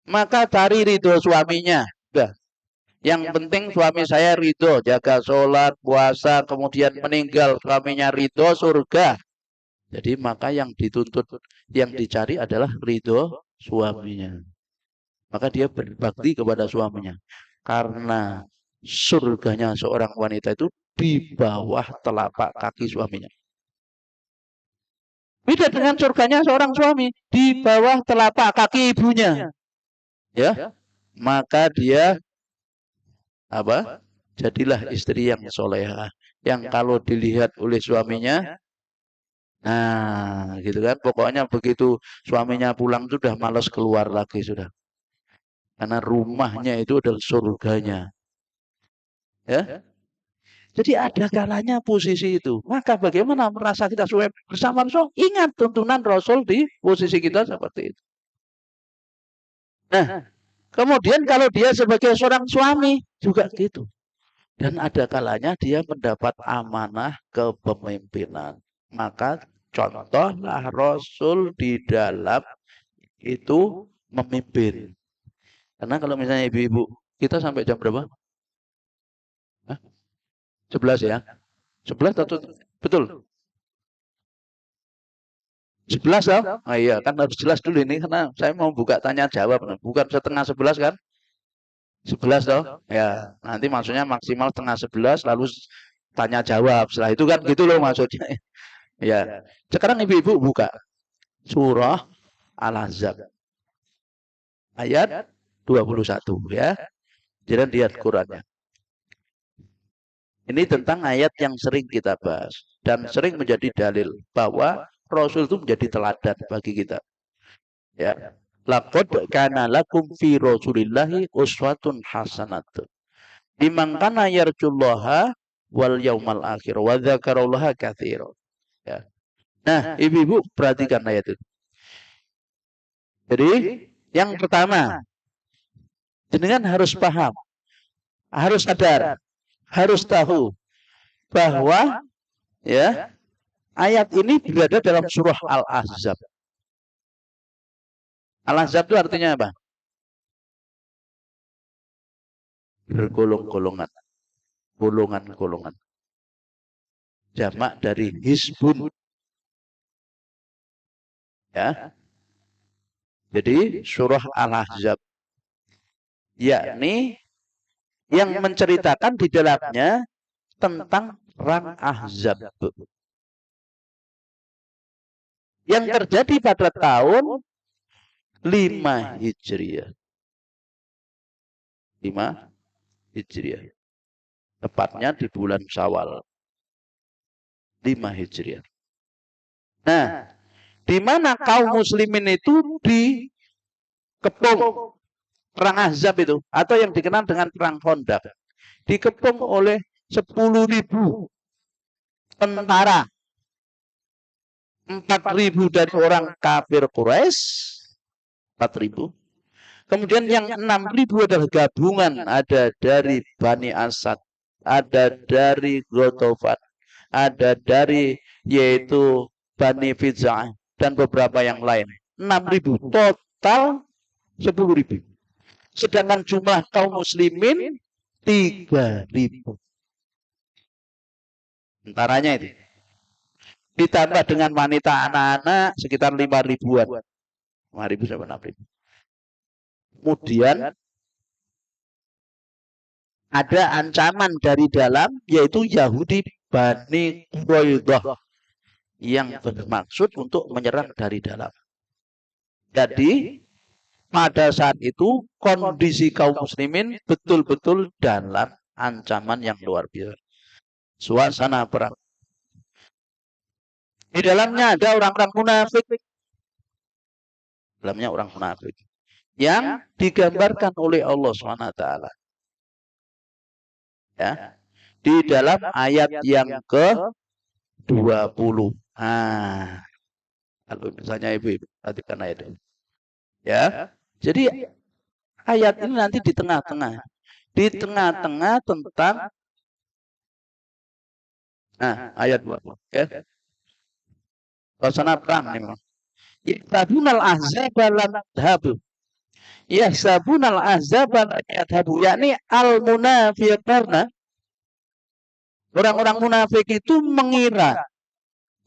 Speaker 1: maka cari ridho suaminya. Udah. Yang penting suami saya ridho, jaga sholat, puasa, kemudian meninggal suaminya ridho, surga. Jadi maka yang dituntut, yang dicari adalah ridho suaminya. Maka dia berbakti kepada suaminya. Karena surganya seorang wanita itu di bawah telapak kaki suaminya. Beda dengan surganya seorang suami di bawah telapak kaki ibunya. Ya, maka dia apa? Jadilah istri yang solehah, yang kalau dilihat oleh suaminya, nah, gitu kan? Pokoknya begitu suaminya pulang sudah malas keluar lagi sudah, karena rumahnya itu adalah surganya. Ya, jadi ada kalanya posisi itu. Maka bagaimana merasa kita bersama Rasul? Ingat tuntunan Rasul di posisi kita seperti itu. Nah, kemudian kalau dia sebagai seorang suami juga gitu. Dan ada kalanya dia mendapat amanah kepemimpinan. Maka contohlah Rasul di dalam itu memimpin. Karena kalau misalnya ibu-ibu, kita sampai jam berapa? Hah? 11 ya? 11 atau betul? 11 ya? Oh iya, kan harus jelas dulu ini karena saya mau buka tanya jawab. Bukan setengah 11 kan? 11 toh? Ya, nanti maksudnya maksimal setengah 11 lalu tanya jawab. Setelah itu kan gitu loh maksudnya. Ya. Sekarang ibu-ibu buka surah Al-Ahzab ayat 21 ya. Jadi lihat Qurannya. Ini tentang ayat yang sering kita bahas dan sering menjadi dalil bahwa Rasul itu menjadi teladan bagi kita. Ya. Laqad kana lakum fi Rasulillahi uswatun hasanatun. Liman kana yarjullaha wal yaumal akhir wa dzakarallaha katsiran. Ya. Nah, ibu-ibu perhatikan ayat itu. Jadi, yang pertama, jenengan harus paham, harus sadar, harus tahu bahwa ya ayat ini berada dalam surah Al-Ahzab. Al-Ahzab itu artinya apa? Bergolong-golongan, golongan-golongan. Jamak dari Hizbun. Ya. Jadi surah Al-Ahzab yakni yang menceritakan di dalamnya tentang perang Ahzab yang terjadi pada tahun 5 Hijriah. 5 Hijriah. Tepatnya di bulan Syawal. 5 Hijriah. Nah, di mana kaum muslimin itu dikepung perang Ahzab itu atau yang dikenal dengan perang Khandaq. Dikepung oleh 10.000 tentara, 4.000 dari orang kafir Quraisy, 4.000. Kemudian yang 6.000 adalah gabungan, ada dari Bani Asad, ada dari Ghatafan, ada dari yaitu Bani Fiz'ah dan beberapa yang lain. 6.000 total 10.000. Sedangkan jumlah kaum muslimin 3.000. Tentaranya itu. Ditambah dengan wanita anak-anak sekitar 5.000-an. 5.000 sampai 6.000. Kemudian ada ancaman dari dalam yaitu Yahudi Bani Quraidah yang bermaksud untuk menyerang dari dalam. Jadi pada saat itu kondisi kaum muslimin betul-betul dalam ancaman yang luar biasa. Suasana perang. Di dalamnya ada orang-orang munafik. Dalamnya orang munafik. Yang digambarkan oleh Allah SWT. Ya. Di dalam ayat yang ke-20. Ah, kalau misalnya ibu-ibu perhatikan ayat ini. Ya. Jadi ayat ini nanti di tengah-tengah. Di tengah-tengah tentang ayat 20. Ya. Suasana perang memang. Yahsabunal ahzaba lam yadhhabu. Yahsabunal ahzaba lam yadhhabu. Yakni al-munafiquna. Orang-orang munafik itu mengira,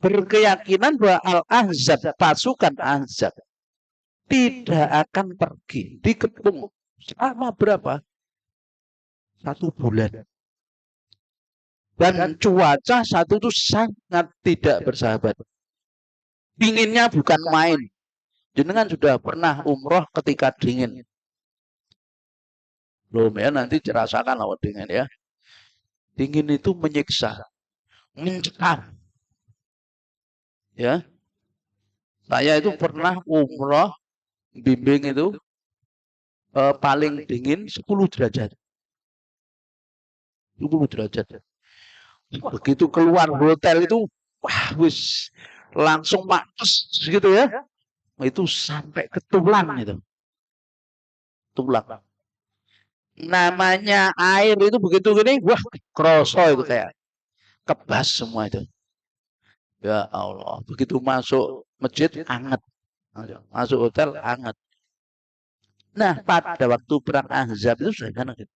Speaker 1: berkeyakinan bahwa al-ahzab, pasukan ahzab, tidak akan pergi, dikepung selama berapa? 1 bulan. Dan cuaca saat itu sangat tidak bersahabat. Dinginnya bukan main. Jenengan sudah pernah umroh ketika dingin? Belum ya, nanti dirasakan awal dingin ya. Dingin itu menyiksa, mencekam. Ya, saya itu pernah umroh bimbing itu paling dingin 10 derajat. 10 derajat. Begitu keluar hotel itu, wah wis langsung panas gitu ya. Itu sampai ke tulang itu. Tulang. Namanya air itu begitu gini, wah kroso itu kayak kebas semua itu. Ya Allah, begitu masuk masjid hangat. Masuk hotel hangat. Nah, pada waktu perang Ahzab itu sudah gitu.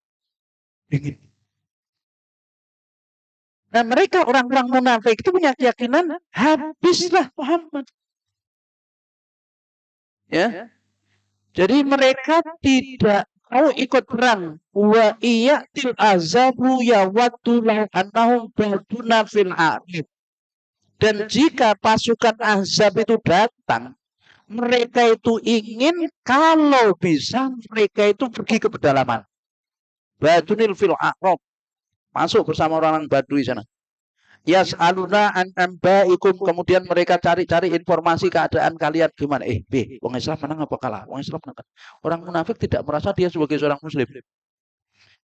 Speaker 1: Dingin. Nah, mereka orang-orang munafik itu punya keyakinan habislah Muhammad. Ya. Jadi mereka tidak mau ikut perang. Wa iyatil azabu yawaddu law annahum baduna fil aqib. Dan jika pasukan Ahzab itu datang, mereka itu ingin kalau bisa mereka itu pergi ke pedalaman. Badunil fil aqab. Masuk bersama orang Badui sana. Yas'aluna an ambaikum, kemudian mereka cari-cari informasi keadaan kalian gimana. Wong Islam menang apa kalah? Wong Islam menang. Orang munafik tidak merasa dia sebagai seorang muslim.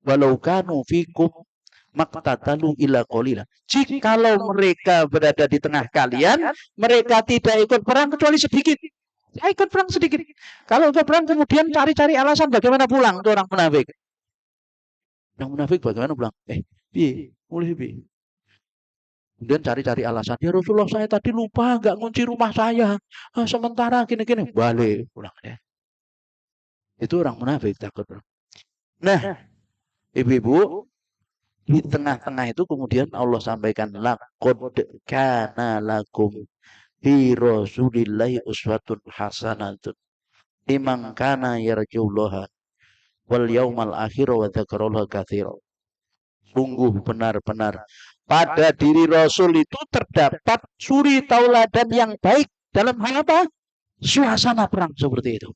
Speaker 1: Walau kanu fikum maqtatalu illa qalila. Jikalau mereka berada di tengah kalian, mereka tidak ikut perang kecuali sedikit. Ya, ikut perang sedikit. Kalau ikut perang kemudian cari-cari alasan bagaimana pulang, itu orang munafik. Yang munafik bagaimana pulang? Mulai kemudian cari-cari alasan. Ya Rasulullah, saya tadi lupa nggak ngunci rumah saya. Sementara gini-gini. Balik pulang ya. Itu orang munafik takut. Nah, ibu-ibu, di tengah-tengah itu kemudian Allah sampaikan laqad kana lakum fi rasulillahi uswatun hasanatun liman kana yarjullaha wal yaumal akhir wa dzakarallaha katsiran. Sungguh benar-benar pada diri Rasul itu terdapat suri tauladan yang baik dalam hal apa? Suasana perang seperti itu.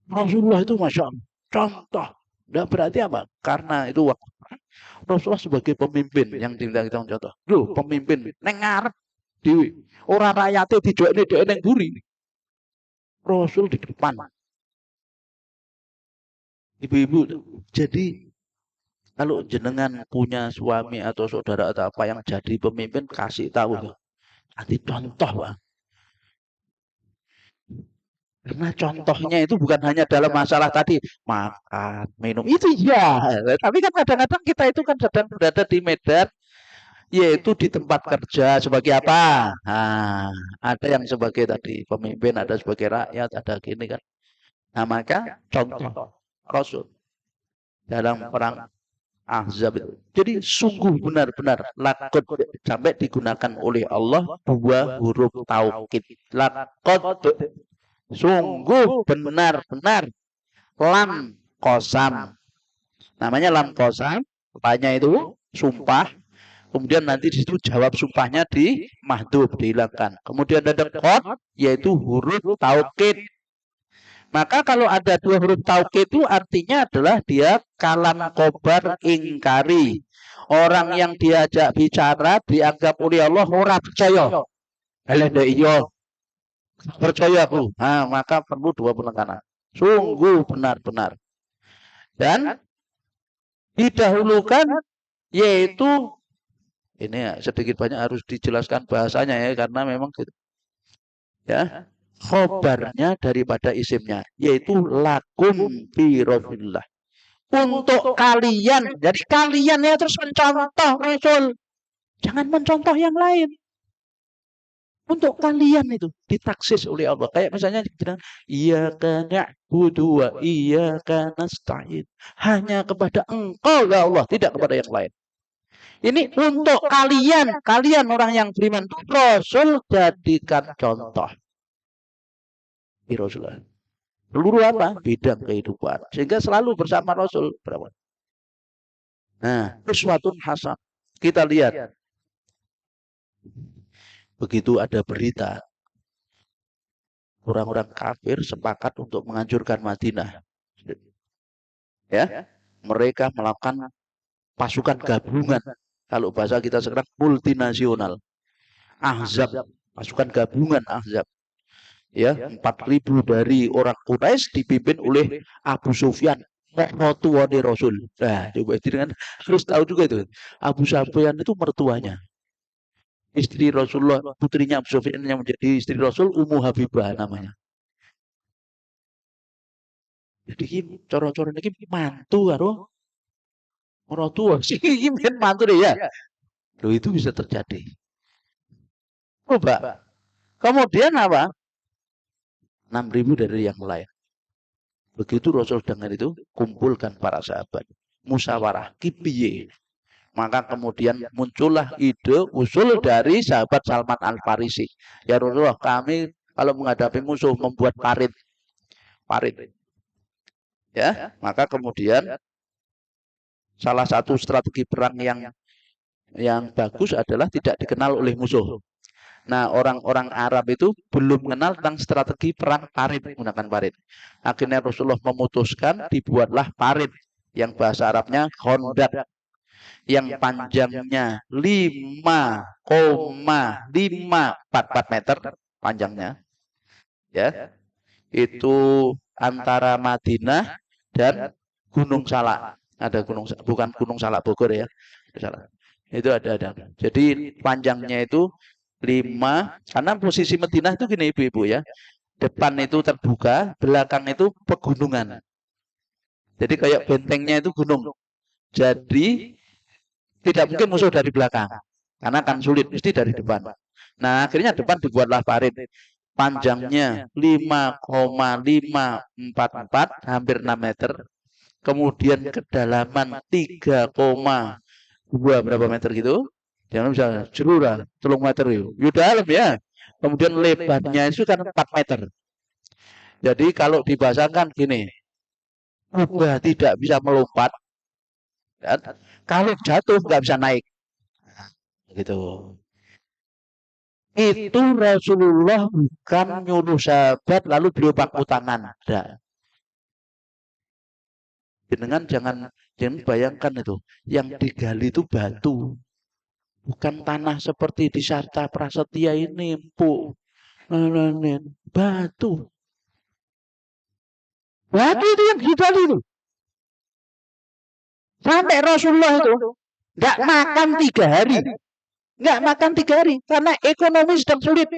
Speaker 1: Rasulullah itu Masya Allah contoh. Tidak berarti apa? Karena itu waktu Rasulullah sebagai pemimpin yang kita contoh. Loh, pemimpin neng ngarep dewi. Orang rakyatnya dijodohin neng buri. Rasul di depan. Ibu-ibu, jadi kalau jenengan punya suami atau saudara atau apa yang jadi pemimpin, kasih tahu. Nanti contoh, Pak. Karena contohnya itu bukan hanya dalam masalah tadi makan, minum, itu ya. Tapi kan kadang-kadang kita itu kan sedang berada di medan, yaitu di tempat kerja sebagai apa? Nah, ada yang sebagai tadi pemimpin, ada sebagai rakyat, ada gini kan. Nah, maka contoh Rasul dalam perang Ahzab itu. Jadi sungguh benar-benar lakot sampai digunakan oleh Allah 2 huruf taukid. Lakot sungguh benar-benar lam kosam. Namanya lam kosam. Apanya itu? Sumpah. Kemudian nanti di situ jawab sumpahnya di mahdhuf, dihilangkan. Kemudian ada qad, yaitu huruf taukid. Maka kalau ada dua huruf taukid itu artinya adalah dia kalam kobar ingkari. Orang yang diajak bicara dianggap oleh Allah ora percaya. Hele iya, percaya aku. Nah, maka perlu dua penekanan. Sungguh benar-benar. Dan didahulukan yaitu ini ya, sedikit banyak harus dijelaskan bahasanya ya karena memang gitu. Ya, khobarnya daripada isimnya yaitu lakum fi Rasulillah. Untuk kalian, jadi kalian ya terus mencontoh Rasul. Jangan mencontoh yang lain. Untuk kalian itu ditaksis oleh Allah. Kayak misalnya bilang, iyyaka na'budu wa iyyaka nasta'in. Hanya kepada Engkau ya Allah, tidak kepada yang lain. Ini untuk kalian, kalian orang yang beriman. Rasul jadikan contoh. Di Rasulullah. Seluruh apa? Bidang kehidupan. Sehingga selalu bersama Rasul. Nah, uswatun hasan. Kita lihat. Begitu ada berita. Orang-orang kafir sepakat untuk menghancurkan Madinah. Ya, mereka melakukan pasukan gabungan. Kalau bahasa kita sekarang multinasional. Ahzab, pasukan gabungan Ahzab. Ya, 4.000 dari orang Quraisy dipimpin oleh Abu Sufyan, mertua Rasul. Nah, coba itu kan harus tahu juga itu. Abu Sufyan itu mertuanya. Istri Rasulullah, putrinya Abu Sufyan yang menjadi istri Rasul, Ummu Habibah namanya. Jadi coro-coro ini mantu karo mertua sih, ini mantu deh ya. Loh itu bisa terjadi. Coba. Kemudian apa? 6.000 dari yang lain. Begitu Rasul dengar itu, kumpulkan para sahabat. Musyawarah, kipiye. Maka kemudian muncullah ide usul dari sahabat Salman Al-Farisi. Ya Rasulullah, kami kalau menghadapi musuh membuat parit. Ya, maka kemudian salah satu strategi perang yang bagus adalah tidak dikenal oleh musuh. Nah, orang-orang Arab itu belum mengenal tentang strategi perang parit, menggunakan parit. Akhirnya Rasulullah memutuskan dibuatlah parit yang bahasa Arabnya khandak, yang panjangnya 5,544 meter panjangnya. Ya. Itu antara Madinah dan Gunung Salak. Ada bukan Gunung Salak Bogor ya. Itu ada. Jadi panjangnya itu 5, karena posisi Madinah itu gini ibu-ibu ya. Depan itu terbuka, belakang itu pegunungan. Jadi kayak bentengnya itu gunung. Jadi tidak mungkin musuh dari belakang. Karena akan sulit, mesti dari depan. Nah, akhirnya depan dibuatlah parit. Panjangnya 5,544, hampir 6 meter. Kemudian kedalaman 3,2 berapa meter gitu. Jangan bisa jerura, 3 meter itu. Dalam ya. Kemudian lebarnya itu kan 4 meter. Jadi kalau dibahasakan gini, kuda tidak bisa melompat. Dan kalau jatuh nggak bisa naik. Gitu. Itu Rasulullah bukan nyuruh sahabat lalu beliau paku tangan. Nah, jangan bayangkan itu. Yang digali itu batu. Bukan tanah seperti di Sarta Prasetya ini, empuk. Batu. Batu itu yang digali itu. Sampai Rasulullah itu nggak makan 3 hari. Nggak makan 3 hari. Karena ekonomi sedang sulit.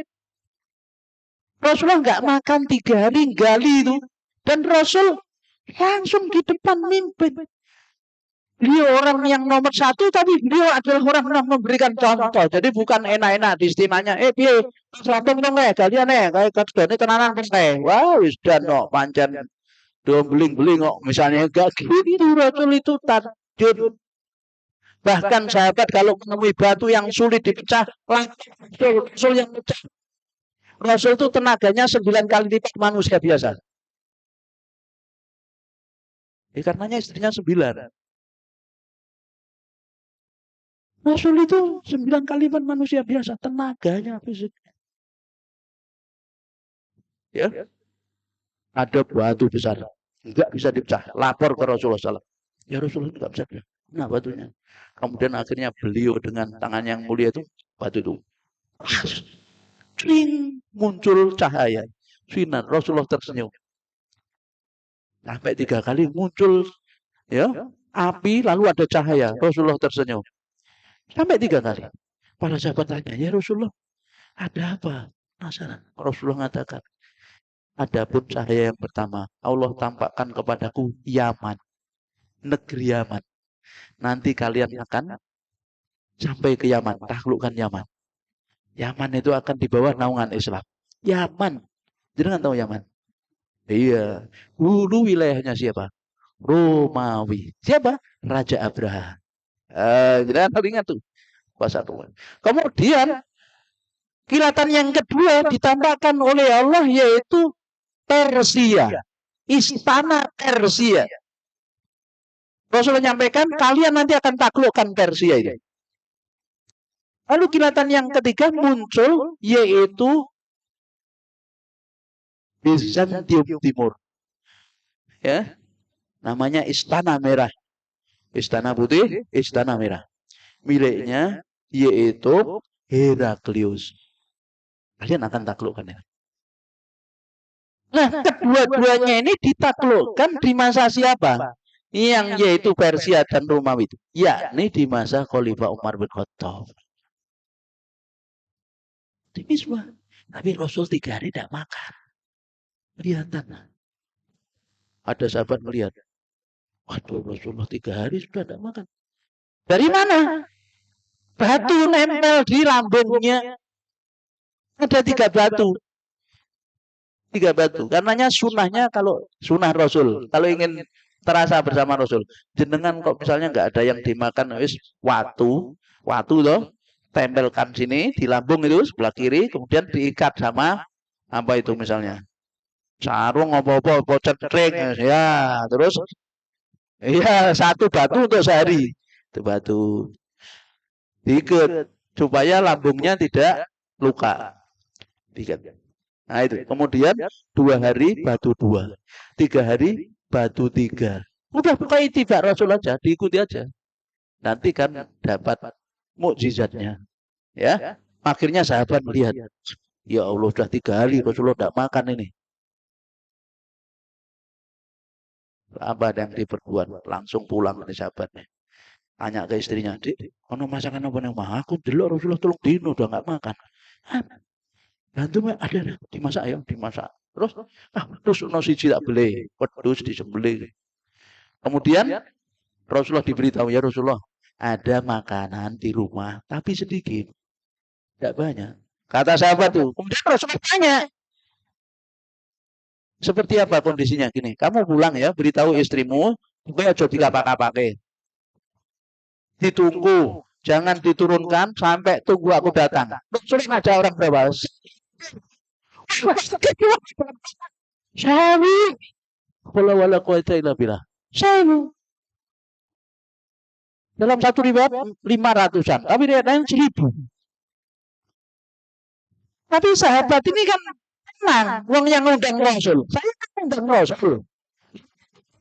Speaker 1: Rasulullah nggak makan 3 hari, gali itu. Dan Rasul langsung di depan mimpin. Beliau orang yang nomor 1, tapi beliau adalah orang yang memberikan contoh. Jadi bukan enak-enak di istimanya. Piye, selatung dong kalian kayak kadone tenanan teh. Wah, wis dan no pancen do beling-beling kok misalnya enggak gitu. Rasul itu tajud. Bahkan sahabat kalau menemui batu yang sulit dipecah, Rasul yang pecah. Rasul itu tenaganya 9 kali lipat manusia biasa. Karenanya istrinya 9. Rasul itu 9 kalimat manusia biasa, tenaganya fisik. Ya, ada batu besar, nggak bisa dipecah. Lapor ke Rasulullah SAW. Ya Rasulullah nggak bisa. Nah batunya. Kemudian akhirnya beliau dengan tangan yang mulia itu, batu itu, cring, muncul cahaya. Sinar, Rasulullah tersenyum. Sampai 3 kali muncul ya api, lalu ada cahaya. Rasulullah tersenyum. Sampai 3 kali. Para sahabat tanya, ya Rasulullah, ada apa? Penasaran. Rasulullah mengatakan, adapun cahaya yang pertama, Allah tampakkan kepadaku Yaman, negeri Yaman. Nanti kalian akan sampai ke Yaman, taklukkan Yaman. Yaman itu akan di bawah naungan Islam. Yaman, jangan tahu Yaman. Iya, dulu wilayahnya siapa? Romawi. Siapa? Raja Abraha. Jangan ingat tuh. Kemudian kilatan yang kedua ditambahkan oleh Allah yaitu Persia. Istana Persia. Rasul menyampaikan kalian nanti akan taklukkan Persia ini. Lalu kilatan yang ketiga muncul yaitu Bizantium Timur. Ya. Namanya Istana Merah. Istana Putih, Istana Merah. Miliknya yaitu Heraklius. Kalian akan taklukkan ya. Nah, kedua-duanya ini ditaklukkan di masa siapa? Yang yaitu Persia dan Romawi itu. Yakni di masa Khalifah Umar bin Khattab. Optimisme. Tapi Rasul 3 hari tidak makan. Kelihatan. Ada sahabat melihat. Waduh, Rasulullah 3 hari sudah tidak makan. Dari mana? Batu nempel di lambungnya. Ada 3 batu. 3 batu. Karenanya sunahnya kalau sunah Rasul. Kalau ingin terasa bersama Rasul. Jenengan kok misalnya nggak ada yang dimakan. Wis watu loh. Tempelkan sini di lambung itu sebelah kiri. Kemudian diikat sama apa itu misalnya. Sarung apa-apa. Cetring. Ya terus. Iya 1 batu untuk sehari. Itu batu. Diikat. Supaya lambungnya tidak luka. Diikat. Nah itu. Kemudian 2 hari batu 2. 3 hari batu 3. Udah buka itibak Rasul aja. Diikuti aja. Nanti kan dapat mukjizatnya. Ya. Akhirnya sahabat melihat. Ya Allah sudah 3 hari Rasulullah tidak makan ini. Apa yang diperbuat? Langsung pulang ke sahabatnya. Tanya ke istrinya. Dik, ono masakan apa yang mah? Aku delok Rasulullah 3 dino udah nggak makan. Bantu ada dimasak ya, dimasak. Terus siji tak beli, wedhus disembelih. Kemudian Rasulullah diberitahu ya Rasulullah, ada makanan di rumah tapi sedikit. Tidak banyak. Kata sahabat tuh. Kemudian Rasulullah tanya, seperti apa kondisinya gini? Kamu pulang ya, beritahu istrimu supaya aja dikapak-kapake. Ditunggu, jangan diturunkan sampai tunggu aku datang. Sulit aja orang bebas. Sawi. Wala quwata illa billah. Sawi. Dalam satu riwayat 500-an, tapi riwayat lain 1000. Tapi sahabat ini kan tenang, wong yang undang Rasul. Saya kan undang Rasul.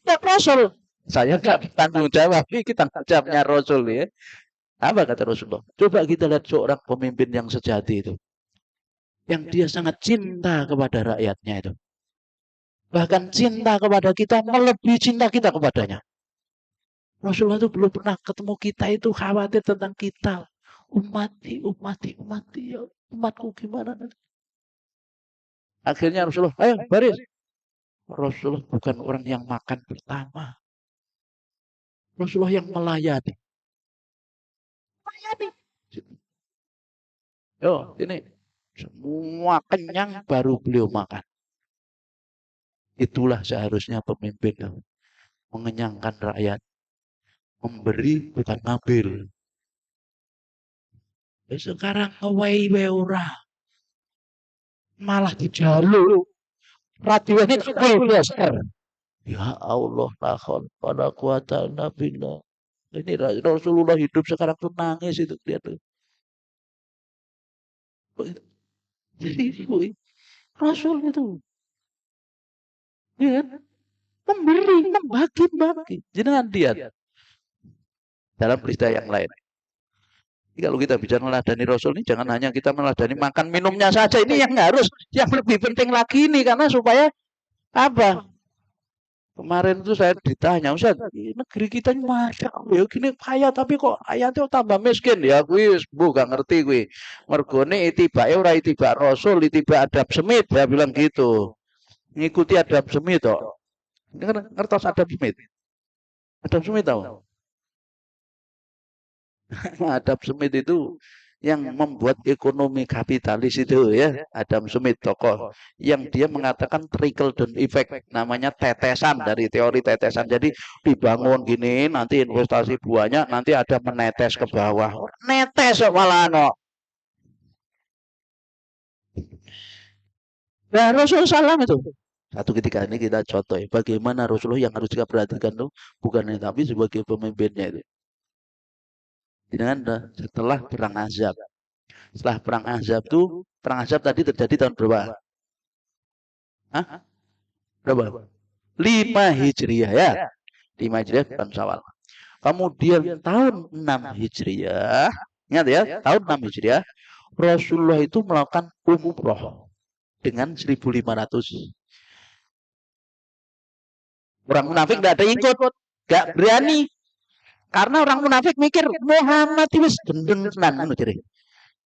Speaker 1: Ya Rasul. Saya enggak tanggung jawab, kita jawabnya Rasul ya. Apa kata Rasulullah? Coba kita lihat seorang pemimpin yang sejati itu. Yang dia sangat cinta kepada rakyatnya itu. Bahkan cinta kepada kita melebihi cinta kita kepadanya. Rasulullah itu belum pernah ketemu kita itu khawatir tentang kita. Umati, ya umatku gimana? Akhirnya Rasulullah, ayo baris. Rasulullah bukan orang yang makan pertama. Rasulullah yang melayani. Yo, ini semua kenyang baru beliau makan. Itulah seharusnya pemimpin mengenyangkan rakyat. Memberi bukan ngambil. Sekarang awai ora. Malah dijaluk. Radio ini biasa. Ya Allah, la haula wala quwata illa billah. Ini Rasulullah hidup sekarang tuh nangis itu dia tuh. Jadi Rasul itu, ya kan? Memberi, membagi-bagi. Jangan dia dalam peristiwa yang lain. Jadi kalau kita bicara meladani Rasul ini, jangan hanya kita meladani makan minumnya saja. Ini yang harus, yang lebih penting lagi ini, karena supaya apa? Kemarin itu saya ditanya, Ustaz, negeri kita ini Masya Allah, gini kaya tapi kok ayatnya tambah miskin. Ya, gue gak ngerti gue. Mergone itibake ora itibak Rasul, itibak Adam Smith, dia bilang gitu. Ngikuti Adam Smith toh. Ini kan ngertos Adam Smith. Adam Smith tahu? Adam Smith itu yang membuat ekonomi kapitalis itu ya, Adam Smith tokoh yang dia mengatakan trickle down effect, namanya tetesan, dari teori tetesan. Jadi dibangun gini, nanti investasi banyak, nanti ada menetes ke bawah, netes malah no. Nah, Rasulullah SAW itu satu ketika ini kita contoh ya, bagaimana Rasulullah yang harus kita perhatikan tuh bukan tapi sebagai pemimpinnya itu. Dengan setelah perang Ahzab. Setelah perang Ahzab itu, perang Ahzab tadi terjadi tahun berapa? Hah? Berapa? 5 Hijriah ya. 5 Hijriah bukan Syawal. Kemudian tahun 6 Hijriah, ingat ya, tahun 6 Hijriah, Rasulullah itu melakukan umroh dengan 1.500. Orang munafik tidak ada ikut, gak berani. Karena orang munafik mikir Muhammad itu gendeng tenan ngono jere.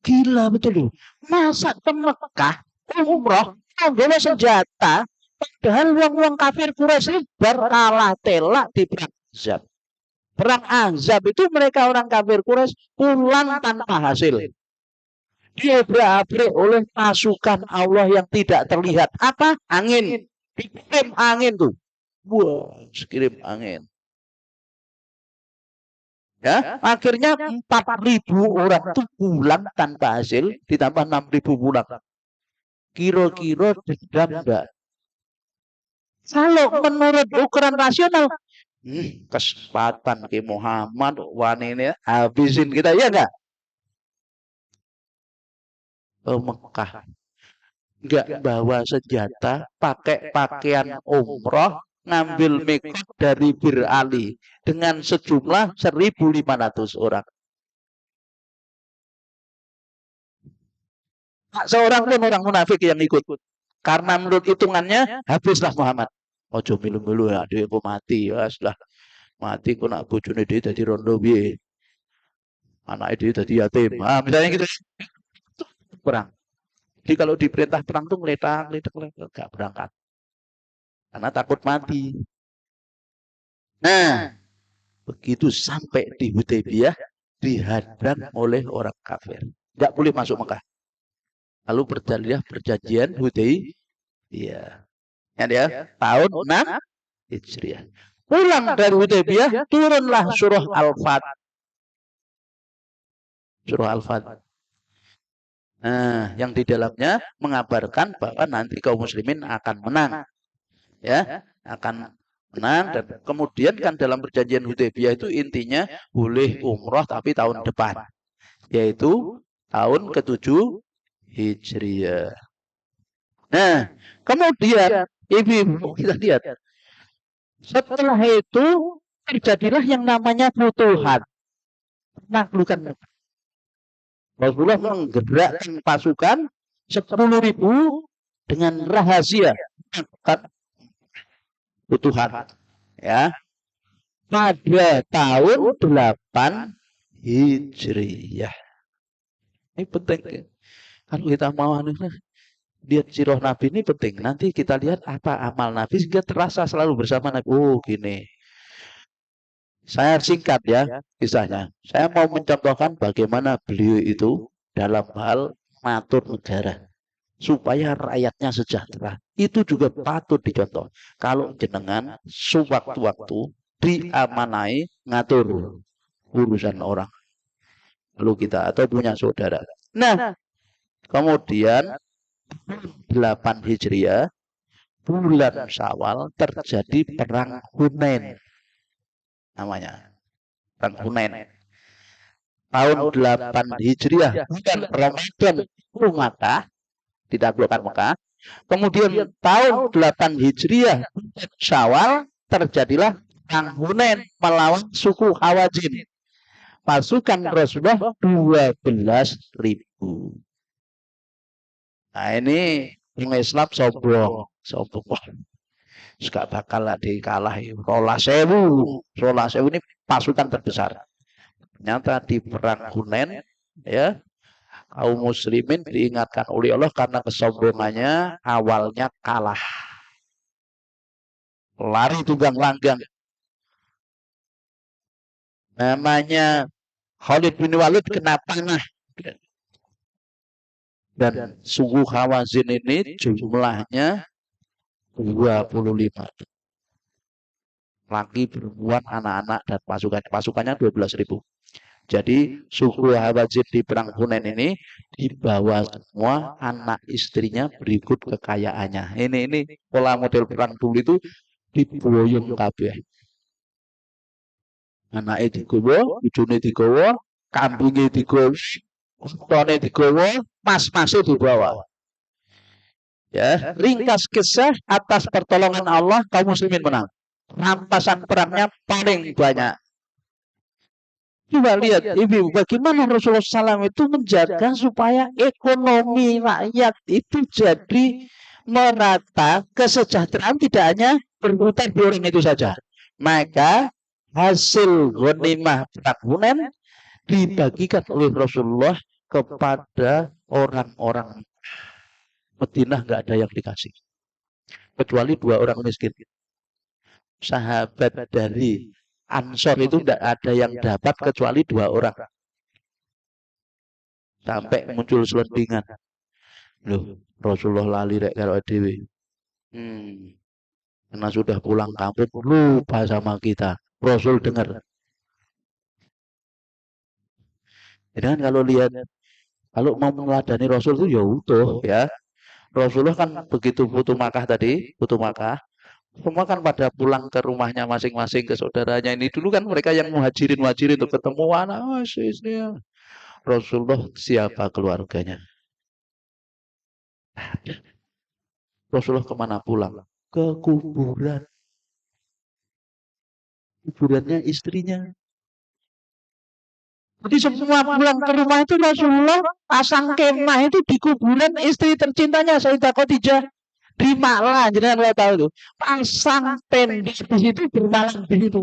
Speaker 1: Gila betul loh. Masa ke Mekah umroh nggawa senjata padahal wong-wong kafir Quraisy berkalah telak di perang Ahzab. Perang Ahzab itu mereka orang kafir Quraisy pulang tanpa hasil. Diobrak-abrik oleh pasukan Allah yang tidak terlihat. Apa? Angin. Dikirim angin tuh. Wah, kirim angin. Ya, akhirnya 4.000 orang itu pulang tanpa hasil, ditambah 6.000 pulang. Kira-kira dendam enggak? Kalau menurut ukuran rasional, kesempatan ke Muhammad wanita habisin kita, ya enggak? Ke Mekah enggak bawa senjata, pakai pakaian umroh, ngambil mikot dari Bir Ali dengan sejumlah 1.500 orang. Seorang pun orang munafik yang ikut. Karena menurut hitungannya habislah Muhammad. Ojo milu-milu ya, dia aku mati ya sudah. Mati ku nak bojone dia jadi rondo piye. Anak dia jadi yatim. Ah, misalnya gitu. Perang. Jadi kalau diperintah perang tuh ngeletak gak berangkat. Karena takut mati. Nah, begitu sampai di Hudaybiyah dihadang oleh orang kafir. Tidak boleh masuk Mekah. Lalu perjanjian Hudaybiyah. Ya, tahun 6 Hijriah. Pulang dari Hudaybiyah, turunlah surah Al-Fat. Surah Al-Fat. Nah, yang di dalamnya mengabarkan bahwa nanti kaum muslimin akan menang. Ya, akan menang, dan kemudian kan dalam perjanjian Hudaybiyah itu intinya boleh umroh tapi tahun depan. Yaitu tahun ke-7 Hijriah. Nah, kemudian ibu-ibu kita lihat. Setelah itu terjadilah yang namanya futuhat. Penaklukan. Rasulullah menggerakkan pasukan 10.000 dengan rahasia. Futuhat. Ya. Pada tahun 8 Hijriyah. Ini penting. Kalau kita mau lihat sirah Nabi ini penting. Nanti kita lihat apa amal Nabi sehingga terasa selalu bersama Nabi. Oh gini. Saya singkat ya kisahnya. Saya mau mencontohkan bagaimana beliau itu dalam hal ngatur negara. Supaya rakyatnya sejahtera. Itu juga patut dicontoh. Kalau jenengan sewaktu-waktu diamanai ngatur urusan orang. Lalu kita atau punya saudara. Nah, kemudian 8 Hijriah, bulan Syawal terjadi perang Hunain namanya. perang Hunain. Tahun 8 Hijriah, bulan Ramadan, Makkah, ditaklukkan Mekah. Kemudian tahun 8 Hijriah, Syawal, terjadilah perang Hunain melawan suku Hawazin. Pasukan Rasulullah 12.000. Nah ini orang Islam sombong. Gak bakal lah dikalahi. Rola sewu ini pasukan terbesar. Ternyata di perang Hunain, ya, kaum muslimin diingatkan oleh Allah karena kesombongannya awalnya kalah. Lari tunggang langgang. Namanya Khalid bin Walid kena panah. Dan suku Hawazin ini jumlahnya 25. Laki, perempuan, anak-anak, dan pasukannya 12.000. Jadi suku Hawazin di perang Hunain ini dibawa semua anak istrinya berikut kekayaannya. Ini pola model perang dulu itu diboyong kabeh. Anake digowo, bojone digowo, kambinge digowo, untane digowo, mas-mase dibawa. Ya, ringkas kisah atas pertolongan Allah kaum muslimin menang. Rampasan perangnya paling banyak. Coba lihat, ibu, bagaimana Rasulullah SAW itu menjaga supaya ekonomi rakyat itu jadi merata, kesejahteraan tidak hanya berputar di orang itu saja. Maka hasil ghanimah perang Hunain dibagikan oleh Rasulullah kepada orang-orang Madinah, nggak ada yang dikasih kecuali 2 orang miskin. Sahabat dari Ansor itu tidak ada yang dapat kecuali 2 orang. Sampai muncul selendingan. Loh, Rasulullah lali rek karo dhewe. Karena sudah pulang kampung lupa sama kita. Rasul dengar. Jadi kan kalau mau meneladani Rasul itu ya utuh ya. Rasulullah kan begitu Futuh Makkah, semua kan pada pulang ke rumahnya masing-masing, ke saudaranya. Ini dulu kan mereka yang muhajirin untuk ketemu anak istrinya. Rasulullah siapa keluarganya? Rasulullah kemana pulang? Ke kuburan. Kuburannya istrinya. Jadi semua pulang ke rumah itu Rasulullah pasang kemah itu di kuburan istri tercintanya Sayyidah Khadijah di Malang. Jadi anda tahu itu pasang tenda di situ, bermalam di situ.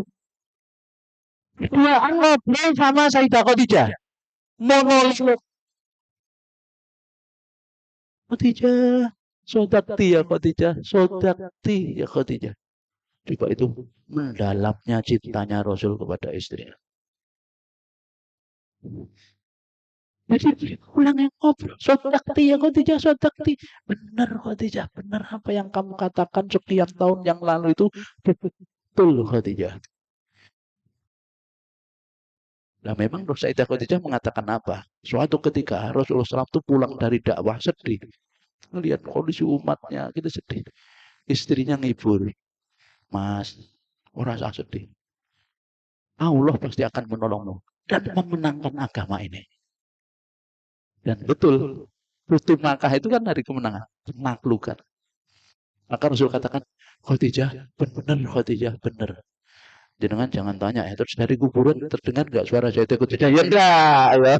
Speaker 1: Dia ngobrol sama Sayyidah Khadijah. Monolog. Khadijah, sodakti ya Khadijah, sodakti ya Khadijah. Coba itu mendalamnya cintanya Rasul kepada istrinya. Jadi pulang yang ngobrol, sodakti ya Khadijah, sodakti. Benar Khadijah, benar apa yang kamu katakan sekian tahun yang lalu itu betul Khadijah. Nah memang Sayyidah Khadijah mengatakan apa? Suatu ketika Rasulullah SAW itu pulang dari dakwah sedih. Melihat kondisi umatnya, kita sedih. Istrinya ngibur. Mas, orang usah sedih. Allah pasti akan menolongmu dan memenangkan agama ini. Dan betul, Futuh Makkah itu kan hari kemenangan, penaklukan. Maka Rasul katakan, Khadijah, benar Khadijah, benar. Jangan tanya ya, terus dari kuburan terdengar nggak suara Sayyidah Khadijah? Ya enggak, ya.